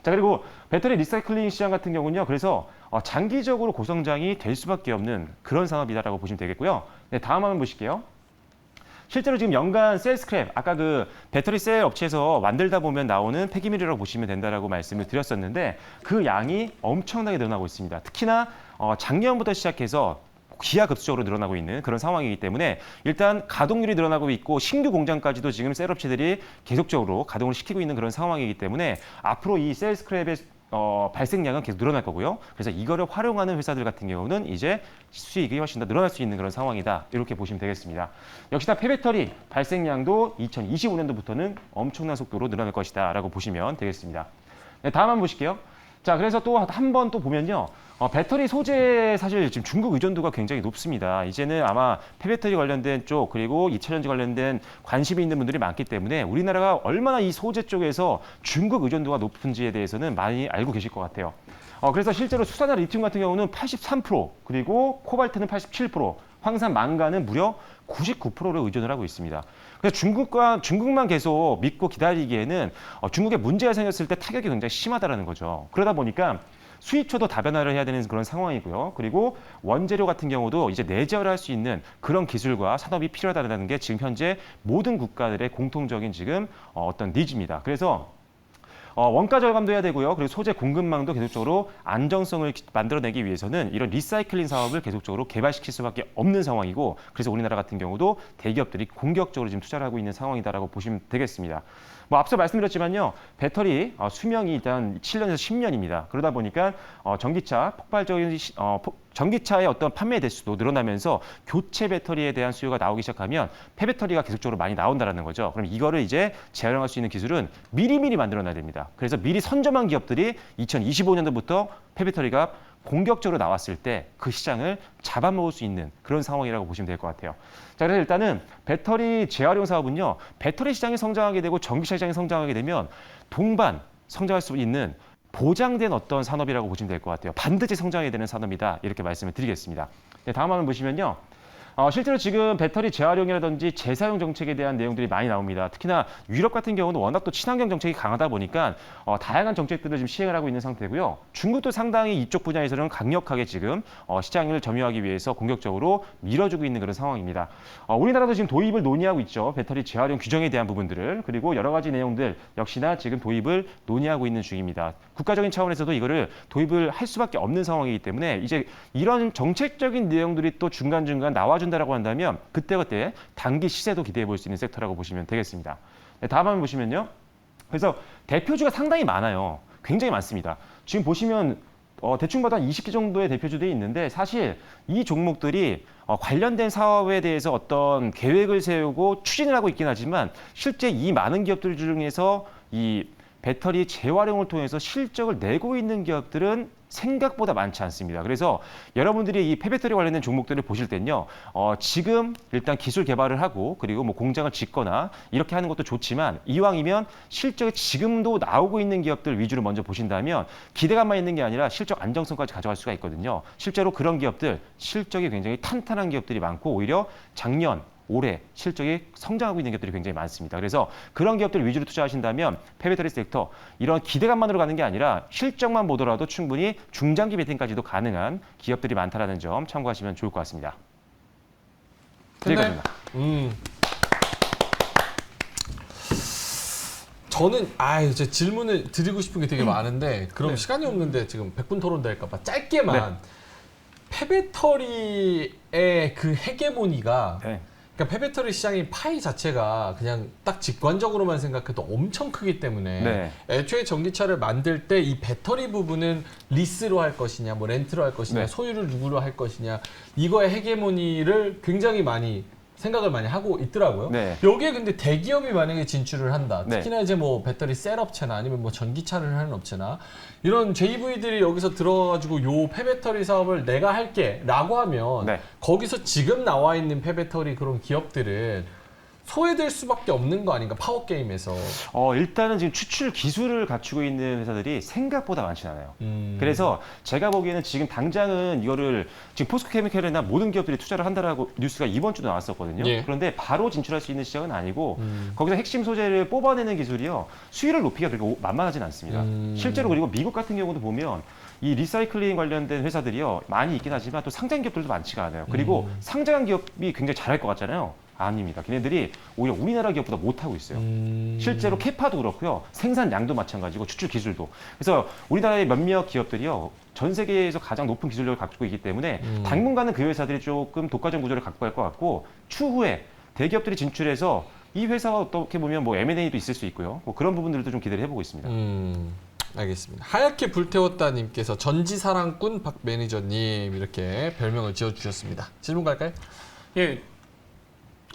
자, 그리고 배터리 리사이클링 시장 같은 경우는요. 그래서 장기적으로 고성장이 될 수밖에 없는 그런 산업이다라고 보시면 되겠고요. 네, 다음 한번 보실게요. 실제로 지금 연간 셀 스크랩, 아까 그 배터리 셀 업체에서 만들다 보면 나오는 폐기물이라고 보시면 된다라고 말씀을 드렸었는데 그 양이 엄청나게 늘어나고 있습니다. 특히나 작년부터 시작해서 기하급수적으로 늘어나고 있는 그런 상황이기 때문에 일단 가동률이 늘어나고 있고 신규 공장까지도 지금 셀 업체들이 계속적으로 가동을 시키고 있는 그런 상황이기 때문에 앞으로 이 셀 스크랩의 발생량은 계속 늘어날 거고요. 그래서 이거를 활용하는 회사들 같은 경우는 이제 수익이 훨씬 더 늘어날 수 있는 그런 상황이다. 이렇게 보시면 되겠습니다. 역시나 폐배터리 발생량도 2025년도부터는 엄청난 속도로 늘어날 것이다 라고 보시면 되겠습니다. 네, 다음 한번 보실게요. 자, 그래서 또 한 번 또 보면요. 배터리 소재 사실 지금 중국 의존도가 굉장히 높습니다. 이제는 아마 폐배터리 관련된 쪽 그리고 2차전지 관련된 관심이 있는 분들이 많기 때문에 우리나라가 얼마나 이 소재 쪽에서 중국 의존도가 높은지에 대해서는 많이 알고 계실 것 같아요. 그래서 실제로 수산화 리튬 같은 경우는 83% 그리고 코발트는 87%, 황산 망간은 무려 99%를 의존을 하고 있습니다. 그래서 중국만 계속 믿고 기다리기에는 중국에 문제가 생겼을 때 타격이 굉장히 심하다라는 거죠. 그러다 보니까 수입처도 다변화를 해야 되는 그런 상황이고요. 그리고 원재료 같은 경우도 이제 내재를 할 수 있는 그런 기술과 산업이 필요하다는 게 지금 현재 모든 국가들의 공통적인 지금 어떤 니즈입니다. 그래서 원가 절감도 해야 되고요. 그리고 소재 공급망도 계속적으로 안정성을 만들어내기 위해서는 이런 리사이클링 사업을 계속적으로 개발시킬 수밖에 없는 상황이고 그래서 우리나라 같은 경우도 대기업들이 공격적으로 지금 투자를 하고 있는 상황이다라고 보시면 되겠습니다. 뭐 앞서 말씀드렸지만요. 배터리 수명이 일단 7년에서 10년입니다. 그러다 보니까 전기차 전기차의 어떤 판매 대수도 늘어나면서 교체 배터리에 대한 수요가 나오기 시작하면 폐배터리가 계속적으로 많이 나온다라는 거죠. 그럼 이거를 이제 재활용할 수 있는 기술은 미리미리 만들어놔야 됩니다. 그래서 미리 선점한 기업들이 2025년도부터 폐배터리가 공격적으로 나왔을 때 그 시장을 잡아먹을 수 있는 그런 상황이라고 보시면 될 것 같아요. 자, 그래서 일단은 배터리 재활용 사업은요, 배터리 시장이 성장하게 되고 전기차 시장이 성장하게 되면 동반 성장할 수 있는 보장된 어떤 산업이라고 보시면 될 것 같아요. 반드시 성장해야 되는 산업이다. 이렇게 말씀을 드리겠습니다. 네, 다음 화면 보시면요. 실제로 지금 배터리 재활용이라든지 재사용 정책에 대한 내용들이 많이 나옵니다. 특히나 유럽 같은 경우는 워낙 또 친환경 정책이 강하다 보니까 다양한 정책들을 지금 시행을 하고 있는 상태고요. 중국도 상당히 이쪽 분야에서는 강력하게 지금 시장을 점유하기 위해서 공격적으로 밀어주고 있는 그런 상황입니다. 우리나라도 지금 도입을 논의하고 있죠. 배터리 재활용 규정에 대한 부분들을. 그리고 여러 가지 내용들 역시나 지금 도입을 논의하고 있는 중입니다. 국가적인 차원에서도 이거를 도입을 할 수밖에 없는 상황이기 때문에 이제 이런 정책적인 내용들이 또 중간중간 나와준다라고 한다면 그때그때 단기 시세도 기대해 볼 수 있는 섹터라고 보시면 되겠습니다. 네, 다음 화면 보시면요. 그래서 대표주가 상당히 많아요. 굉장히 많습니다. 지금 보시면 대충 봐도 한 20개 정도의 대표주들이 있는데 사실 이 종목들이 관련된 사업에 대해서 어떤 계획을 세우고 추진을 하고 있긴 하지만 실제 이 많은 기업들 중에서 이 배터리 재활용을 통해서 실적을 내고 있는 기업들은 생각보다 많지 않습니다. 그래서 여러분들이 이 폐배터리 관련된 종목들을 보실 때는요, 지금 일단 기술 개발을 하고 그리고 뭐 공장을 짓거나 이렇게 하는 것도 좋지만 이왕이면 실적이 지금도 나오고 있는 기업들 위주로 먼저 보신다면 기대감만 있는 게 아니라 실적 안정성까지 가져갈 수가 있거든요. 실제로 그런 기업들, 실적이 굉장히 탄탄한 기업들이 많고 오히려 작년, 올해 실적이 성장하고 있는 기업들이 굉장히 많습니다. 그래서 그런 기업들 위주로 투자하신다면 폐배터리 섹터 이런 기대감만으로 가는 게 아니라 실적만 보더라도 충분히 중장기 베팅까지도 가능한 기업들이 많다는 점 참고하시면 좋을 것 같습니다. 여기까지입니다. 저는 이제 질문을 드리고 싶은 게 되게 많은데 그럼 시간이 없는데 지금 100분 토론 될까 봐 짧게만 폐배터리의 그 헤게모니가 그러니까 폐배터리 시장의 파이 자체가 그냥 딱 직관적으로만 생각해도 엄청 크기 때문에 애초에 전기차를 만들 때 이 배터리 부분은 리스로 할 것이냐, 뭐 렌트로 할 것이냐, 소유를 누구로 할 것이냐 이거의 헤게모니를 굉장히 많이 생각을 많이 하고 있더라고요. 여기에 근데 대기업이 만약에 진출을 한다. 특히나 이제 뭐 배터리 셀 업체나 아니면 뭐 전기차를 하는 업체나 이런 JV들이 여기서 들어가가지고 요 폐배터리 사업을 내가 할게라고 하면 거기서 지금 나와 있는 폐배터리 그런 기업들은 소외될 수밖에 없는 거 아닌가, 파워게임에서. 일단은 지금 추출 기술을 갖추고 있는 회사들이 생각보다 많지 않아요. 그래서 제가 보기에는 지금 당장은 이거를 지금 포스코케미칼이나 모든 기업들이 투자를 한다라고 뉴스가 이번 주도 나왔었거든요. 그런데 바로 진출할 수 있는 시장은 아니고 거기서 핵심 소재를 뽑아내는 기술이요. 수율을 높이기가 그렇게 만만하진 않습니다. 실제로 그리고 미국 같은 경우도 보면 이 리사이클링 관련된 회사들이요. 많이 있긴 하지만 또 상장 기업들도 많지가 않아요. 그리고 상장한 기업이 굉장히 잘할 것 같잖아요. 아닙니다. 걔네들이 오히려 우리나라 기업보다 못하고 있어요. 실제로 캐파도 그렇고요. 생산량도 마찬가지고 추출 기술도. 그래서 우리나라의 몇몇 기업들이요. 전 세계에서 가장 높은 기술력을 갖고 있기 때문에 당분간은 그 회사들이 조금 독과점 구조를 갖고 갈 것 같고 추후에 대기업들이 진출해서 이 회사가 어떻게 보면 뭐 M&A도 있을 수 있고요. 뭐 그런 부분들도 좀 기대를 해보고 있습니다. 알겠습니다. 하얗게 불태웠다님께서 전지사랑꾼 박 매니저님 이렇게 별명을 지어주셨습니다. 질문 갈까요? 예.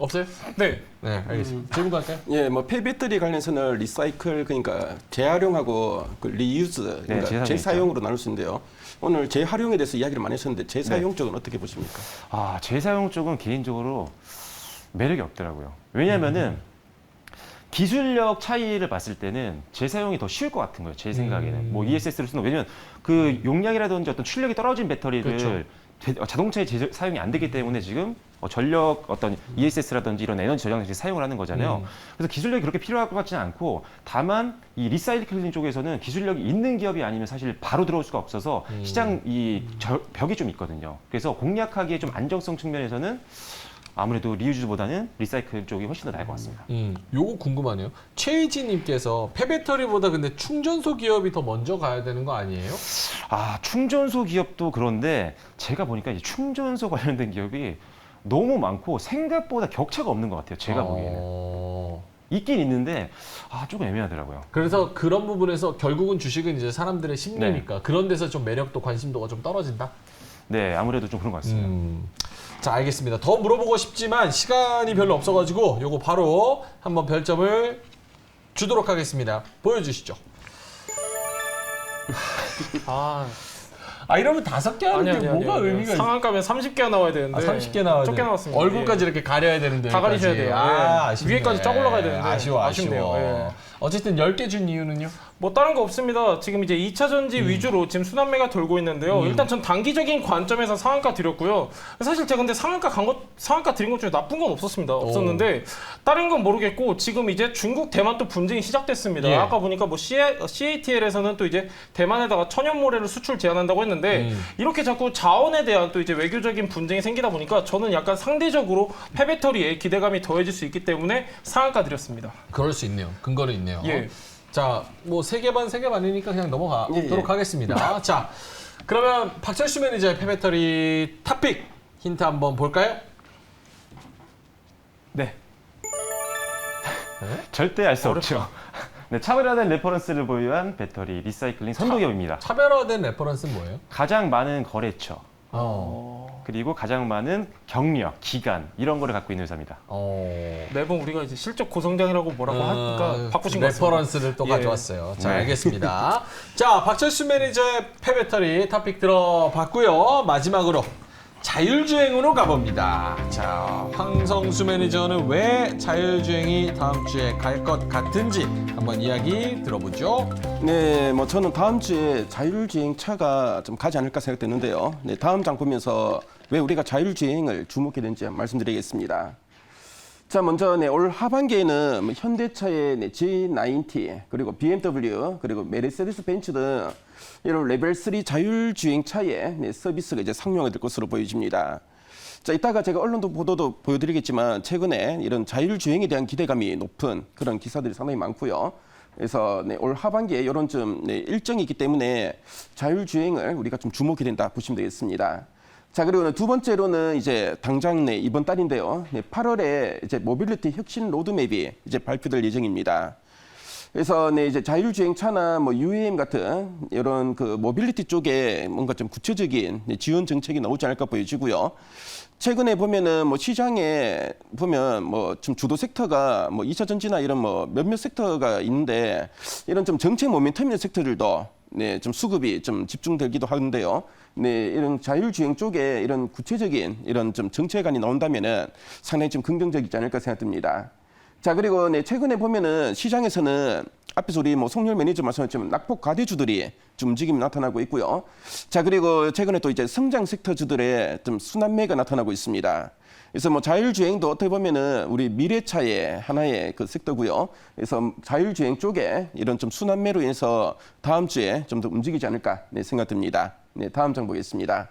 없어요? 네. 네, 알겠습니다. 질문 갈까요? 예, 뭐 폐배터리 관련해서는 리사이클 그러니까 재활용하고 그 리유즈 그러니까 재사용으로 나눌 수 있는데요. 오늘 재활용에 대해서 이야기를 많이 하셨는데 재사용 쪽은 어떻게 보십니까? 재사용 쪽은 개인적으로 매력이 없더라고요. 왜냐하면은 기술력 차이를 봤을 때는 재사용이 더 쉬울 것 같은 거예요. 제 생각에는. 뭐 ESS를 쓰는 왜냐면 그 용량이라든지 어떤 출력이 떨어진 배터리를 자동차에 사용이 안 되기 때문에 지금 전력 어떤 ESS라든지 이런 에너지 저장 장치 사용을 하는 거잖아요. 그래서 기술력이 그렇게 필요할 것 같지는 않고 다만 이 리사이클링 쪽에서는 기술력이 있는 기업이 아니면 사실 바로 들어올 수가 없어서 시장 벽이 좀 있거든요. 그래서 공략하기에 좀 안정성 측면에서는 아무래도 리유즈보다는 리사이클 쪽이 훨씬 더 나을 것 같습니다. 요거 궁금하네요. 최희진님께서 폐배터리보다 근데 충전소 기업이 더 먼저 가야 되는 거 아니에요? 충전소 기업도 그런데 제가 보니까 이 충전소 관련된 기업이 너무 많고 생각보다 격차가 없는 것 같아요. 제가 보기에는. 있긴 있는데 조금 애매하더라고요. 그래서 그런 부분에서 결국은 주식은 이제 사람들의 심리니까 그런 데서 좀 매력도 관심도가 좀 떨어진다? 네, 아무래도 좀 그런 것 같습니다. 자, 알겠습니다. 더 물어보고 싶지만 시간이 별로 없어가지고 요거 바로 한번 별점을 주도록 하겠습니다. 보여주시죠. 이러면 5개 하는 게 뭐가 의미가 있어? 상한가면 30개가 나와야 되는데 30개 나와야 적게 돼. 나왔습니다. 얼굴까지 이렇게 가려야 되는데. 다 가리셔야 돼요. 아쉽네. 위에까지 쫙 올라가야 되는데 아쉬워. 예. 어쨌든 10개 준 이유는요? 뭐 다른 거 없습니다. 지금 이제 2차 전지 위주로 지금 순환매가 돌고 있는데요. 일단 전 단기적인 관점에서 상한가 드렸고요. 사실 제가 근데 상한가 드린 것 중에 나쁜 건 없었는데 다른 건 모르겠고 지금 이제 중국 대만 또 분쟁이 시작됐습니다. 예. 아까 보니까 뭐 CATL에서는 또 이제 대만에다가 천연모래를 수출 제한한다고 했는데 이렇게 자꾸 자원에 대한 또 이제 외교적인 분쟁이 생기다 보니까 저는 약간 상대적으로 폐배터리에 기대감이 더해질 수 있기 때문에 상한가 드렸습니다. 그럴 수 있네요. 근거는 있네요. 예. 자, 뭐 3개 반이니까 그냥 넘어가도록 하겠습니다. 자, 그러면 박철수 매니저의 폐배터리 탑픽 힌트 한번 볼까요? 네. 절대 알 수 없죠. 네, 차별화된 레퍼런스를 보유한 배터리 리사이클링 선도기업입니다. 차별화된 레퍼런스는 뭐예요? 가장 많은 거래처, 그리고 가장 많은 경력, 기간 이런 거를 갖고 있는 회사입니다. 매번 우리가 이제 실적 고성장이라고 뭐라고 하니까 바꾸신 것 같습니다. 레퍼런스를 또 예. 가져왔어요. 자, 네. 알겠습니다. 자, 박철수 매니저의 폐배터리 탑픽 들어봤고요. 마지막으로 자율주행으로 가봅니다. 자, 황성수 매니저는 왜 자율주행이 다음 주에 갈 것 같은지 한번 이야기 들어보죠. 네, 뭐 저는 다음 주에 자율주행 차가 좀 가지 않을까 생각되는데요. 네, 다음 장 보면서 왜 우리가 자율주행을 주목해야 되는지 말씀드리겠습니다. 자, 먼저 올 하반기에는 뭐 현대차의 G90 그리고 BMW 그리고 메르세데스 벤츠 등 이런 레벨 3 자율주행 차의 서비스가 이제 상용화 될 것으로 보여집니다. 자, 이따가 제가 언론도 보도도 보여드리겠지만 최근에 이런 자율주행에 대한 기대감이 높은 그런 기사들이 상당히 많고요. 그래서 올 하반기에 이런 좀 일정이 있기 때문에 자율주행을 우리가 좀 주목해야 된다 보시면 되겠습니다. 자, 그리고 두 번째로는 이제 당장 이번 달인데요. 8월에 이제 모빌리티 혁신 로드맵이 이제 발표될 예정입니다. 그래서 이제 자율주행차나 뭐 UAM 같은 이런 그 모빌리티 쪽에 뭔가 좀 구체적인 지원 정책이 나오지 않을까 보여지고요. 최근에 보면은 뭐 시장에 보면 뭐 좀 주도 섹터가 뭐 2차 전지나 이런 뭐 몇몇 섹터가 있는데 이런 좀 정책 모멘텀 있는 섹터들도 좀 수급이 좀 집중되기도 하는데요. 이런 자율주행 쪽에 이런 구체적인 이런 좀 정책안이 나온다면은 상당히 좀 긍정적이지 않을까 생각됩니다. 자, 그리고 최근에 보면은 시장에서는 앞에서 우리 뭐 송열 매니저 말씀하셨지만 낙폭 과대주들이 좀 움직임이 나타나고 있고요. 자, 그리고 최근에 또 이제 성장 섹터주들의 좀 순환매가 나타나고 있습니다. 그래서 뭐 자율주행도 어떻게 보면은 우리 미래차의 하나의 그 섹터고요. 그래서 자율주행 쪽에 이런 좀 순환매로 인해서 다음 주에 좀 더 움직이지 않을까 생각됩니다. 네, 다음 장 보겠습니다.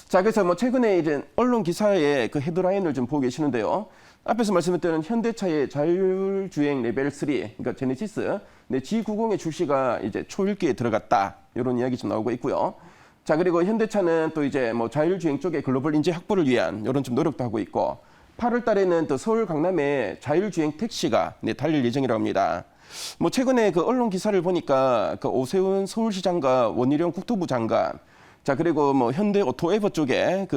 자, 그래서 뭐 최근에 이제 언론 기사의 그 헤드라인을 좀 보고 계시는데요. 앞에서 말씀드렸던 현대차의 자율주행 레벨 3, 그러니까 제네시스, G90의 출시가 이제 초읽기에 들어갔다. 이런 이야기 좀 나오고 있고요. 자, 그리고 현대차는 또 이제 뭐 자율주행 쪽에 글로벌 인재 확보를 위한 이런 좀 노력도 하고 있고, 8월 달에는 또 서울 강남에 자율주행 택시가 달릴 예정이라고 합니다. 뭐 최근에 그 언론 기사를 보니까 그 오세훈 서울시장과 원희룡 국토부 장관, 자, 그리고 뭐 현대 오토에버 쪽에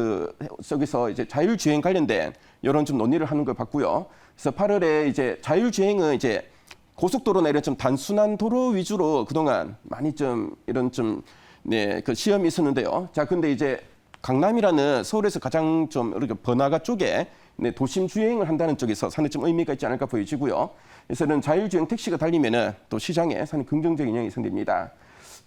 저기서 이제 자율주행 관련된 이런 좀 논의를 하는 걸 봤고요. 그래서 8월에 이제 자율주행은 이제 고속도로나 이런 좀 단순한 도로 위주로 그동안 많이 좀 이런 좀 그 시험이 있었는데요. 자, 근데 이제 강남이라는 서울에서 가장 좀 이렇게 번화가 쪽에 도심 주행을 한다는 쪽에서 상당히 좀 의미가 있지 않을까 보여지고요. 그래서 이런 자율주행 택시가 달리면은 또 시장에 상당히 긍정적인 영향이 생깁니다.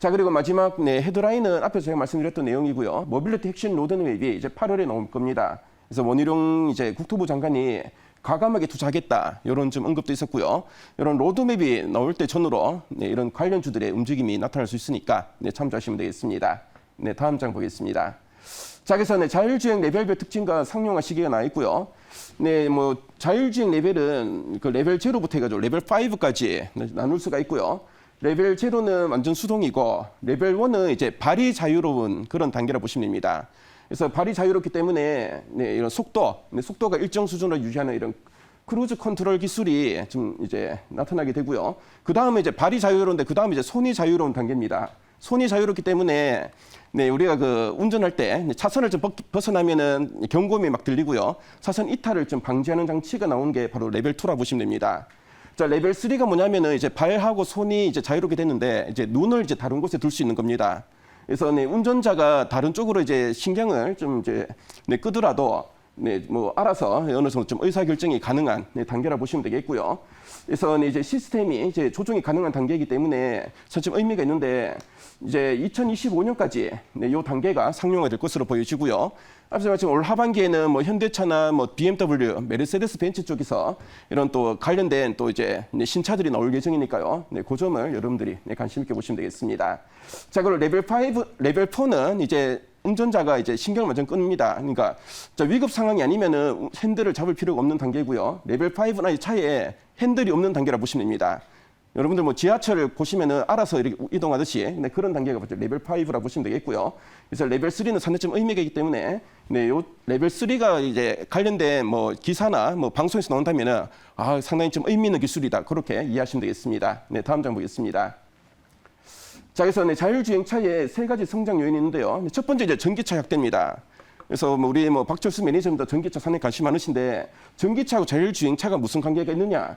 자, 그리고 마지막 헤드라인은 앞에서 제가 말씀드렸던 내용이고요. 모빌리티 혁신 로드맵이 이제 8월에 나올 겁니다. 그래서 원희룡 이제 국토부 장관이 과감하게 투자하겠다 이런 좀 언급도 있었고요. 이런 로드맵이 나올 때 전후로 이런 관련주들의 움직임이 나타날 수 있으니까 참조하시면 되겠습니다. 네, 다음 장 보겠습니다. 자, 그래서 자율주행 레벨별 특징과 상용화 시기가 나와 있고요. 네, 뭐 자율주행 레벨은 그 레벨 0부터 해가지고 레벨 5까지 나눌 수가 있고요. 레벨 0는 완전 수동이고 레벨 1은 이제 발이 자유로운 그런 단계라 보시면 됩니다. 그래서 발이 자유롭기 때문에 이런 속도가 일정 수준으로 유지하는 이런 크루즈 컨트롤 기술이 좀 이제 나타나게 되고요. 그 다음에 이제 발이 자유로운데 그 다음에 이제 손이 자유로운 단계입니다. 손이 자유롭기 때문에 네, 우리가 그 운전할 때 차선을 좀 벗어나면은 경고음이 막 들리고요. 차선 이탈을 좀 방지하는 장치가 나온 게 바로 레벨 2라 보시면 됩니다. 자, 레벨 3가 뭐냐면은 이제 발하고 손이 이제 자유롭게 됐는데 이제 눈을 이제 다른 곳에 둘 수 있는 겁니다. 그래서 네, 운전자가 다른 쪽으로 이제 신경을 좀 이제 네, 끄더라도 네, 뭐 알아서 어느 정도 좀 의사 결정이 가능한 네, 단계라 보시면 되겠고요. 그래서 네, 이제 시스템이 이제 조종이 가능한 단계이기 때문에 좀 의미가 있는데 이제 2025년까지 네, 이 단계가 상용화될 것으로 보여지고요. 앞서 말씀 올 하반기에는 뭐 현대차나 뭐 BMW, 메르세데스 벤츠 쪽에서 이런 또 관련된 또 이제 네, 신차들이 나올 예정이니까요. 네, 그 점을 여러분들이 네, 관심 있게 보시면 되겠습니다. 자, 그리고 레벨 4는 이제 운전자가 이제 신경을 완전 끕니다. 그러니까 위급 상황이 아니면은 핸들을 잡을 필요가 없는 단계고요. 레벨 5나 이 차에 핸들이 없는 단계라 보시면 됩니다. 여러분들 뭐 지하철을 보시면은 알아서 이렇게 이동하듯이 네, 그런 단계가 레벨 5라 보시면 되겠고요. 그래서 레벨 3는 상당히 좀 의미가 있기 때문에 네, 요 레벨 3가 이제 관련된 뭐 기사나 뭐 방송에서 나온다면은 아, 상당히 좀 의미 있는 기술이다. 그렇게 이해하시면 되겠습니다. 네, 다음 장 보겠습니다. 자, 그래서 네, 자율주행차의 세 가지 성장 요인이 있는데요. 첫 번째 이제 전기차 확대입니다. 그래서 뭐 우리 뭐 박철수 매니저님도 전기차 산에 관심 많으신데 전기차하고 자율주행차가 무슨 관계가 있느냐?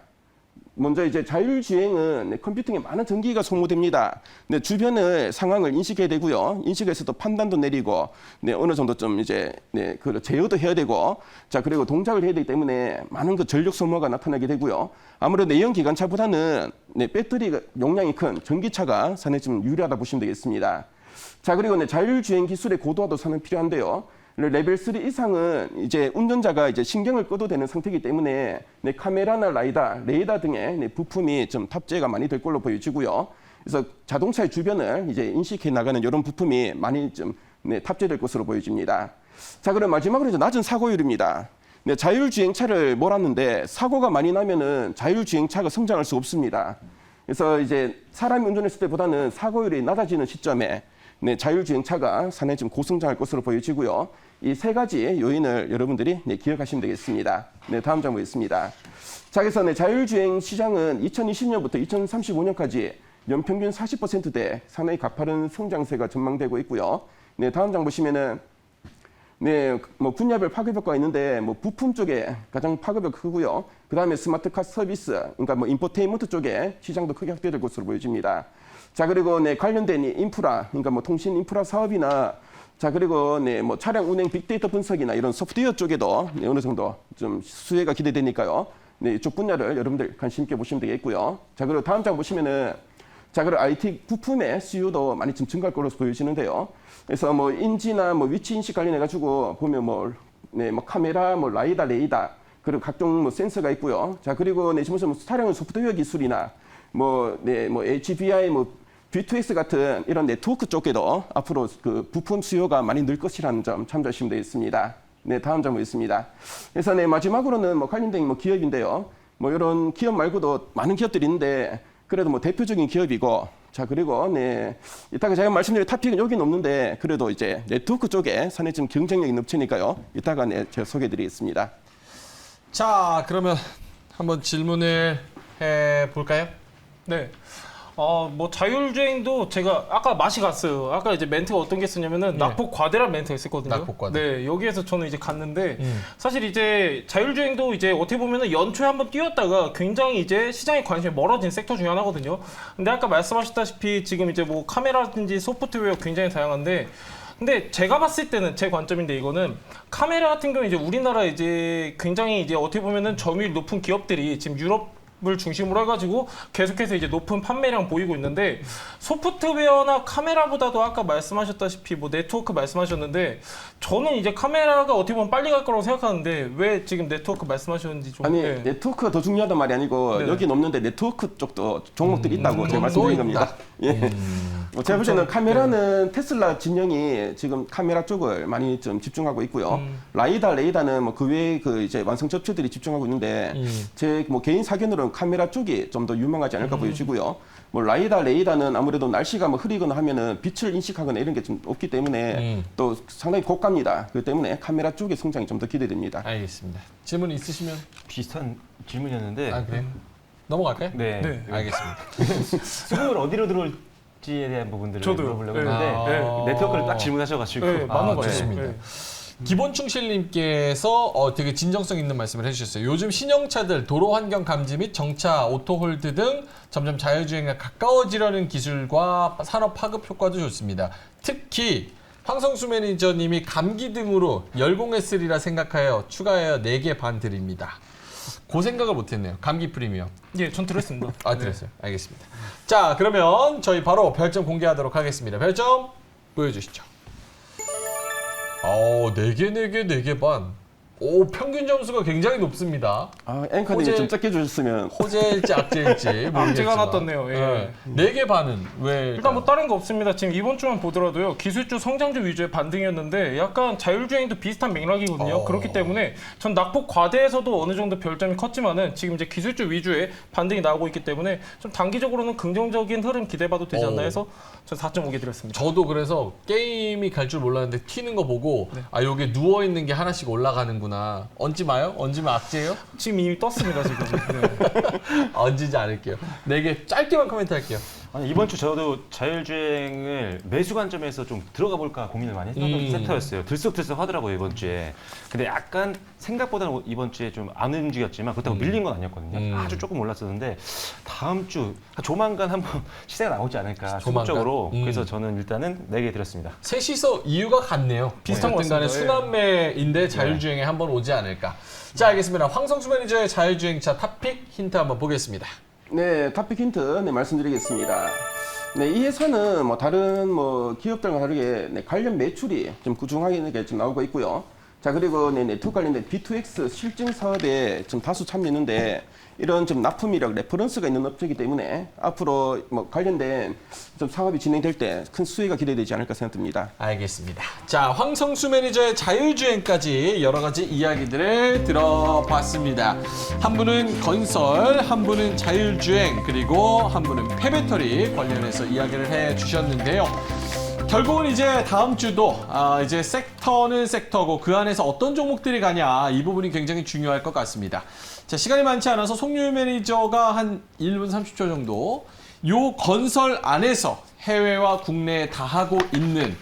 먼저 이제 자율주행은 네, 컴퓨팅에 많은 전기가 소모됩니다. 네, 주변의 상황을 인식해야 되고요. 인식해서도 판단도 내리고, 네, 어느 정도 좀 이제 네, 그 제어도 해야 되고, 자 그리고 동작을 해야 되기 때문에 많은 그 전력 소모가 나타나게 되고요. 아무래도 내연 기관차보다는 네, 배터리 용량이 큰 전기차가 상당히 좀 유리하다 보시면 되겠습니다. 자 그리고 네, 자율주행 기술의 고도화도 상당히 필요한데요. 레벨 3 이상은 이제 운전자가 이제 신경을 꺼도 되는 상태이기 때문에 네, 카메라나 레이더 등의 네, 부품이 좀 탑재가 많이 될 걸로 보여지고요. 그래서 자동차의 주변을 이제 인식해 나가는 이런 부품이 많이 좀 네, 탑재될 것으로 보여집니다. 자, 그럼 마지막으로 이제 낮은 사고율입니다. 네, 자율주행차를 몰았는데 사고가 많이 나면은 자율주행차가 성장할 수 없습니다. 그래서 이제 사람이 운전했을 때보다는 사고율이 낮아지는 시점에 네, 자율주행차가 상당히 좀 고성장할 것으로 보여지고요. 이 세 가지 요인을 여러분들이 네, 기억하시면 되겠습니다. 네, 다음 장 보겠습니다. 자, 그래서 네, 자율주행 시장은 2020년부터 2035년까지 연평균 40%대 상당히 가파른 성장세가 전망되고 있고요. 네, 다음 장 보시면은 네, 뭐 분야별 파급 효과가 있는데 뭐 부품 쪽에 가장 파급이 크고요. 그 다음에 스마트카 서비스, 그러니까 뭐 인포테인먼트 쪽에 시장도 크게 확대될 것으로 보여집니다. 자 그리고 네, 관련된 인프라, 그러니까 뭐 통신 인프라 사업이나 자 그리고 네, 뭐 차량 운행 빅데이터 분석이나 이런 소프트웨어 쪽에도 네, 어느 정도 좀 수혜가 기대되니까요. 네, 이쪽 분야를 여러분들 관심 있게 보시면 되겠고요. 자 그리고 다음 장 보시면은 자 그리고 IT 부품의 수요도 많이 좀 증가할 것으로 보여지는데요. 그래서 뭐 인지나 뭐 위치 인식 관련해 가지고 보면 뭐 네, 뭐 카메라, 뭐 레이더 그리고 각종 뭐 센서가 있고요. 자 그리고 네, 지금 뭐 차량의 소프트웨어 기술이나 뭐 네, 뭐 HBI 뭐 V2X 같은 이런 네트워크 쪽에도 앞으로 그 부품 수요가 많이 늘 것이라는 점 참조하시면 되겠습니다. 네, 다음 장 보겠습니다. 그래서 네, 마지막으로는 뭐 관련된 뭐 기업인데요. 뭐 이런 기업 말고도 많은 기업들이 있는데 그래도 뭐 대표적인 기업이고 자 그리고 네, 이따가 제가 말씀드릴 토픽은 여기는 없는데 그래도 이제 네트워크 쪽에 상당히 좀 경쟁력 있는 업체니까요. 이따가 네, 제가 소개해드리겠습니다. 자, 그러면 한번 질문을 해볼까요? 네. 뭐 자율주행도 제가 아까 맛이 갔어요. 아까 이제 멘트가 어떤 게 있었냐면은 낙폭 과대란 멘트가 있었거든요. 낙폭 과대. 네, 여기에서 저는 이제 갔는데 사실 이제 자율주행도 이제 어떻게 보면은 연초에 한번 뛰었다가 굉장히 이제 시장의 관심이 멀어진 섹터 중에 하나거든요. 근데 아까 말씀하셨다시피 지금 이제 뭐 카메라든지 소프트웨어 굉장히 다양한데 근데 제가 봤을 때는 제 관점인데 이거는 카메라 같은 경우 이제 우리나라 이제 굉장히 이제 어떻게 보면은 점유율 높은 기업들이 지금 을 중심으로 해가지고 계속해서 이제 높은 판매량 보이고 있는데 소프트웨어나 카메라보다도 아까 말씀하셨다시피 뭐 네트워크 말씀하셨는데 저는 이제 카메라가 어떻게 보면 빨리 갈 거라고 생각하는데 왜 지금 네트워크 말씀하셨는지 좀 아니 네. 네트워크가 더 중요하단 말이 아니고 네네. 여긴 없는데 네트워크 쪽도 종목들이 있다고 제가 말씀드린 겁니다. 예. 뭐 제가 볼 때는 카메라는 테슬라 진영이 지금 카메라 쪽을 많이 좀 집중하고 있고요. 레이더는 뭐 그 외에 그 이제 완성 업체들이 집중하고 있는데 제 뭐 개인 사견으로는 카메라 쪽이 좀 더 유망하지 않을까 보여지고요. 뭐 레이더는 아무래도 날씨가 뭐 흐리거나 하면은 빛을 인식하거나 이런 게 좀 없기 때문에 또 상당히 고가입니다. 그렇기 때문에 카메라 쪽의 성장이 좀 더 기대됩니다. 알겠습니다. 질문 있으시면 비슷한 질문이었는데 그래요? 넘어갈까요? 네. 네. 알겠습니다. 수급을 어디로 들어올지 잡지에 대한 부분들을 저도요. 물어보려고 네. 했는데 아. 네트워크를 딱 질문하셔가지고 네, 맞는 것 좋습니다. 같아요. 네. 기본충실님께서 되게 진정성 있는 말씀을 해주셨어요. 요즘 신형차들 도로 환경 감지 및 정차, 오토홀드 등 점점 자율주행에 가까워지려는 기술과 산업 파급 효과도 좋습니다. 특히 황성수 매니저님이 감기 등으로 열공했으리라 생각하여 추가하여 4개 반 드립니다. 그 생각을 못했네요. 감기 프리미엄. 예, 전 들었습니다. 아, 들었어요. 알겠습니다. 자, 그러면 저희 바로 별점 공개하도록 하겠습니다. 별점 보여주시죠. 4개 반. 오, 평균 점수가 굉장히 높습니다. 아, 앵커님이 호재- 좀 적게 주셨으면 호재일지 악재일지 모르겠지만. 악재가 났었네요. 예. 4개 반은 왜? 일단 뭐 다른 거 없습니다. 지금 이번 주만 보더라도요. 기술주 성장주 위주의 반등이었는데 약간 자율주행도 비슷한 맥락이거든요. 그렇기 때문에 전 낙폭 과대에서도 어느 정도 별점이 컸지만은 지금 이제 기술주 위주의 반등이 나오고 있기 때문에 좀 단기적으로는 긍정적인 흐름 기대해봐도 되지 않나 해서 전 4.5개 드렸습니다. 저도 그래서 게임이 갈 줄 몰랐는데 튀는 거 보고 아, 여기 누워 있는 게 하나씩 올라가는구나. 얹지 마요? 얹으면 악재예요? 지금 이미 떴습니다. 지금. 네. 얹지 않을게요. 4개 짧게만 코멘트 할게요. 아니, 이번 주 저도 자율주행을 매수 관점에서 좀 들어가 볼까 고민을 많이 했던 센터였어요. 들썩들썩 하더라고요, 이번 주에. 근데 약간 생각보다는 이번 주에 좀 안 움직였지만 그렇다고 밀린 건 아니었거든요. 아주 조금 올랐었는데 다음 주 조만간 한번 시세가 나오지 않을까 조만간? 수급적으로. 그래서 저는 일단은 4개 드렸습니다. 셋이서 이유가 같네요. 비슷한 것 어쨌든 간에 같습니다. 순환매인데 자율주행에 한번 오지 않을까. 자, 알겠습니다. 황성수 매니저의 자율주행차 탑픽 힌트 한번 보겠습니다. 네, 탑픽 힌트 말씀드리겠습니다. 네, 이 회사는 뭐 다른 뭐 기업들과 다르게 관련 매출이 좀 꾸준하게 좀 나오고 있고요. 자, 그리고 네트워크 관련된 B2X 실증 사업에 좀 다수 참여했는데 이런 좀 납품이랑 레퍼런스가 있는 업체이기 때문에 앞으로 뭐 관련된 좀 사업이 진행될 때 큰 수혜가 기대되지 않을까 생각됩니다. 알겠습니다. 자, 황성수 매니저의 자율주행까지 여러 가지 이야기들을 들어봤습니다. 한 분은 건설, 한 분은 자율주행, 그리고 한 분은 폐배터리 관련해서 이야기를 해주셨는데요. 결국은 이제 다음 주도 이제 섹터는 섹터고 그 안에서 어떤 종목들이 가냐 이 부분이 굉장히 중요할 것 같습니다. 자, 시간이 많지 않아서 송유일 매니저가 한 1분 30초 정도 요 건설 안에서 해외와 국내에 다 하고 있는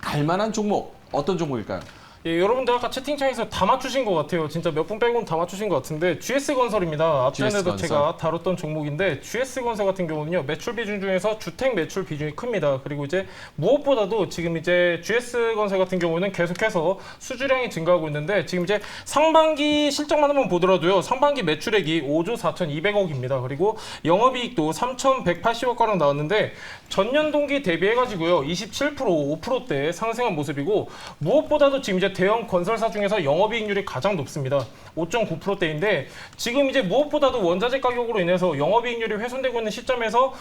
갈만한 종목 어떤 종목일까요? 예, 여러분들 아까 채팅창에서 다 맞추신 것 같아요. 진짜 몇 분 빼고는 다 맞추신 것 같은데 GS건설입니다. 앞전에도 GS건설. 제가 다뤘던 종목인데 GS건설 같은 경우는요. 매출 비중 중에서 주택 매출 비중이 큽니다. 그리고 이제 무엇보다도 지금 이제 GS건설 같은 경우는 계속해서 수주량이 증가하고 있는데 지금 이제 상반기 실적만 한번 보더라도요. 상반기 매출액이 5조 4,200억입니다. 그리고 영업이익도 3,180억가량 나왔는데 전년 동기 대비해가지고요. 27% 5%대 상승한 모습이고 무엇보다도 지금 이제 대형 건설사 중에서 영업이익률이 가장 높습니다. 5.9%대인데 지금 이제 무엇보다도 원자재 가격으로 인해서 영업이익률이 훼손되고 있는 시점에서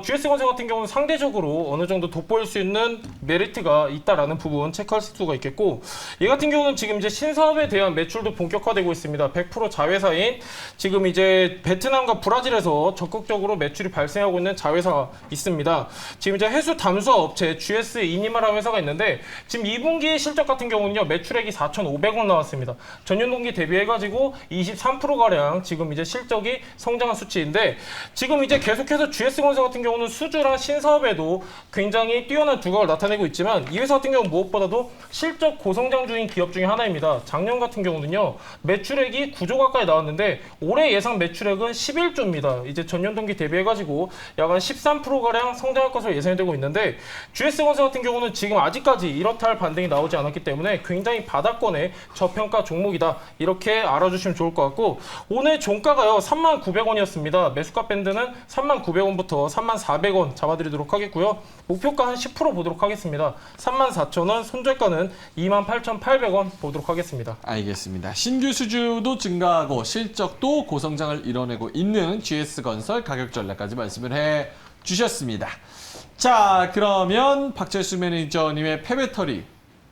GS건설 같은 경우는 상대적으로 어느 정도 돋보일 수 있는 메리트가 있다라는 부분 체크할 수가 있겠고 얘 같은 경우는 지금 이제 신사업에 대한 매출도 본격화되고 있습니다. 100% 자회사인 지금 이제 베트남과 브라질에서 적극적으로 매출이 발생하고 있는 자회사가 있습니다. 지금 이제 해수 담수화 업체 GS 이니마라는 회사가 있는데 지금 2분기 실적 같은 경우는요 매출액이 4,500억 나왔습니다. 전년 동기 대비해가지고 23%가량 지금 이제 실적이 성장한 수치인데 지금 이제 계속해서 GS건설 같은 경우는 수주랑 신사업에도 굉장히 뛰어난 두각을 나타내고 있지만 이 회사 같은 경우는 무엇보다도 실적 고성장 중인 기업 중에 하나입니다. 작년 같은 경우는요 매출액이 9조 가까이 나왔는데 올해 예상 매출액은 11조입니다. 이제 전년 동기 대비해가지고 약 한 13%가량 성장할 것으로 예상이 되고 있는데 GS건설 같은 경우는 지금 아직까지 이렇다 할 반등이 나오지 않았기 때문에 굉장히 바닥권의 저평가 종목이다. 이렇게 알아주시면 좋을 것 같고 오늘 종가가요 39,900원이었습니다. 매수가 밴드는 39,900원부터 34,100원 잡아드리도록 하겠고요. 목표가 한 10% 보도록 하겠습니다. 34,000원, 손절가는 28,800원 보도록 하겠습니다. 알겠습니다. 신규 수주도 증가하고 실적도 고성장을 이뤄내고 있는 GS건설 가격 전략까지 말씀을 해 주셨습니다. 자, 그러면 박철수 매니저님의 폐배터리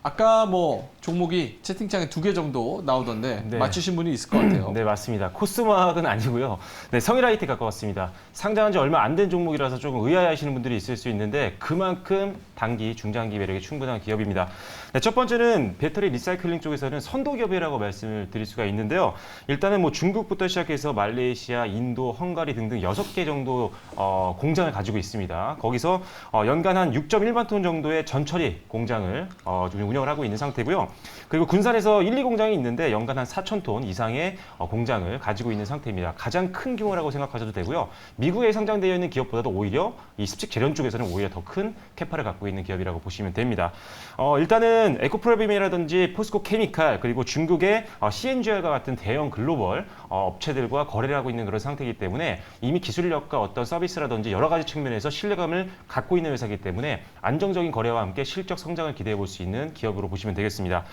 아까 뭐 종목이 채팅창에 2개 정도 나오던데 네. 맞추신 분이 있을 것 같아요. 네, 맞습니다. 코스닥은 아니고요. 네, 성일아이텍 가까웠습니다. 상장한 지 얼마 안 된 종목이라서 조금 의아해하시는 분들이 있을 수 있는데 그만큼 단기, 중장기 매력이 충분한 기업입니다. 네, 첫 번째는 배터리 리사이클링 쪽에서는 선도 기업이라고 말씀을 드릴 수가 있는데요. 일단은 뭐 중국부터 시작해서 말레이시아, 인도, 헝가리 등등 6개 정도 공장을 가지고 있습니다. 거기서 연간 한 6.1만 톤 정도의 전처리 공장을 좀 운영을 하고 있는 상태고요. 그리고 군산에서 1, 2공장이 있는데 연간 한 4천 톤 이상의 공장을 가지고 있는 상태입니다. 가장 큰 규모라고 생각하셔도 되고요. 미국에 상장되어 있는 기업보다도 오히려 이 습식 재련 쪽에서는 오히려 더 큰 캐파를 갖고 있는 기업이라고 보시면 됩니다. 일단은 에코프로빔이라든지 포스코 케미칼 그리고 중국의 CNGR과 같은 대형 글로벌 업체들과 거래를 하고 있는 그런 상태이기 때문에 이미 기술력과 어떤 서비스라든지 여러 가지 측면에서 신뢰감을 갖고 있는 회사이기 때문에 안정적인 거래와 함께 실적 성장을 기대해 볼 수 있는 기업으로 보시면 되겠습니다.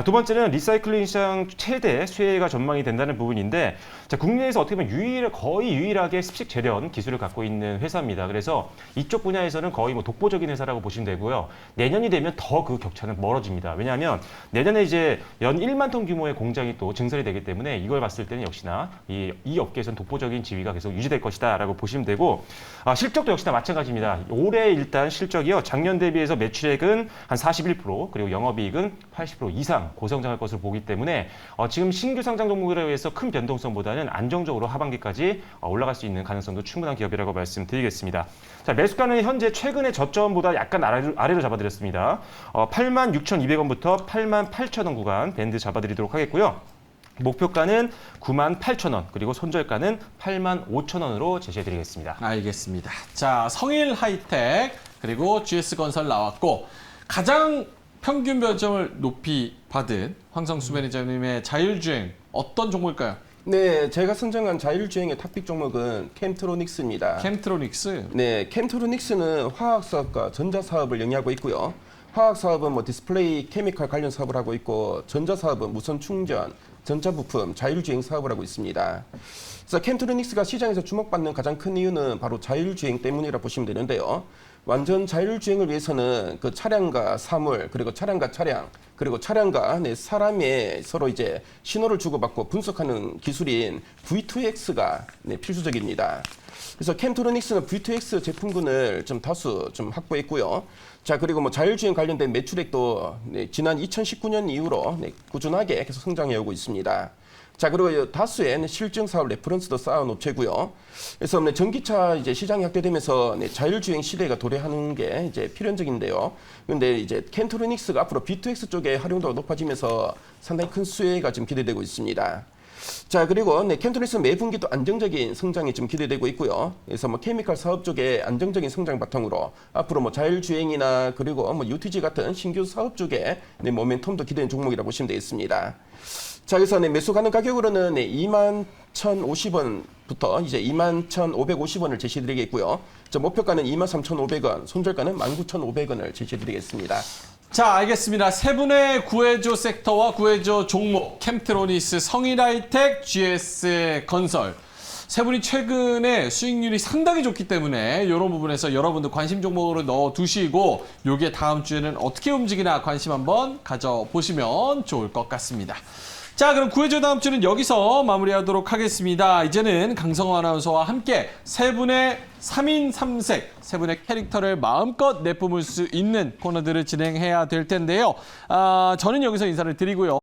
두 번째는 리사이클링 시장 최대 수혜가 전망이 된다는 부분인데 자, 국내에서 어떻게 보면 거의 유일하게 습식 재련 기술을 갖고 있는 회사입니다. 그래서 이쪽 분야에서는 거의 뭐 독보적인 회사라고 보시면 되고요. 내년이 되면 더 그 격차는 멀어집니다. 왜냐하면 내년에 이제 연 1만 톤 규모의 공장이 또 증설이 되기 때문에 이걸 봤을 때는 역시나 이 업계에서는 독보적인 지위가 계속 유지될 것이다라고 보시면 되고 실적도 역시나 마찬가지입니다. 올해 일단 실적이요. 작년 대비해서 매출액은 한 41% 그리고 영업이익은 80% 이상 고성장할 것으로 보기 때문에 지금 신규 상장 종목에 의해서 큰 변동성보다는 안정적으로 하반기까지 올라갈 수 있는 가능성도 충분한 기업이라고 말씀드리겠습니다. 자, 매수가는 현재 최근의 저점보다 약간 아래로 잡아드렸습니다. 86,200원부터 88,000원 구간 밴드 잡아드리도록 하겠고요. 목표가는 98,000원 그리고 손절가는 85,000원으로 제시해드리겠습니다. 알겠습니다. 자, 성일하이텍 그리고 GS건설 나왔고 가장 평균 변점을 높이 받은 황성수 매니저님의 자율주행 어떤 종목일까요? 네, 제가 선정한 자율주행의 탑픽 종목은 캠트로닉스입니다. 캠트로닉스. 네, 캠트로닉스는 화학 사업과 전자 사업을 영위하고 있고요. 화학 사업은 뭐 디스플레이, 케미칼 관련 사업을 하고 있고 전자 사업은 무선 충전, 전자부품, 자율주행 사업을 하고 있습니다. 그래서 캠트로닉스가 시장에서 주목받는 가장 큰 이유는 바로 자율주행 때문이라 보시면 되는데요. 완전 자율주행을 위해서는 그 차량과 사물, 그리고 차량과 차량, 그리고 차량과 사람의 서로 이제 신호를 주고받고 분석하는 기술인 V2X가 필수적입니다. 그래서 캠트로닉스는 V2X 제품군을 좀 다수 좀 확보했고요. 자, 그리고 뭐 자율주행 관련된 매출액도 지난 2019년 이후로 꾸준하게 계속 성장해 오고 있습니다. 자, 그리고 다수의 실증 사업 레퍼런스도 쌓은 업체고요. 그래서 전기차 이제 시장이 확대되면서 자율주행 시대가 도래하는 게 이제 필연적인데요. 그런데 이제 캠트로닉스가 앞으로 V2X 쪽의 활용도가 높아지면서 상당히 큰 수혜가 지금 기대되고 있습니다. 자, 그리고 캠트로닉스 매분기 또 안정적인 성장이 좀 기대되고 있고요. 그래서 뭐 케미칼 사업 쪽에 안정적인 성장 바탕으로 앞으로 뭐 자율주행이나 그리고 뭐 UTG 같은 신규 사업 쪽에 모멘텀도 기대되는 종목이라고 보시면 되겠습니다. 자, 그래서 매수 가능 가격으로는 21,050원부터 이제 21,550원을 제시드리겠고요. 목표가는 23,500원, 손절가는 19,500원을 제시드리겠습니다. 자, 알겠습니다. 세 분의 구해조 섹터와 구해조 종목, 캠트로닉스, 성일하이텍, GS건설. 세 분이 최근에 수익률이 상당히 좋기 때문에 이런 부분에서 여러분들 관심 종목으로 넣어두시고 요게 다음 주에는 어떻게 움직이나 관심 한번 가져보시면 좋을 것 같습니다. 자, 그럼 구해조 다음 주는 여기서 마무리하도록 하겠습니다. 이제는 강성호 아나운서와 함께 세 분의 3인 3색, 세 분의 캐릭터를 마음껏 내뿜을 수 있는 코너들을 진행해야 될 텐데요. 저는 여기서 인사를 드리고요.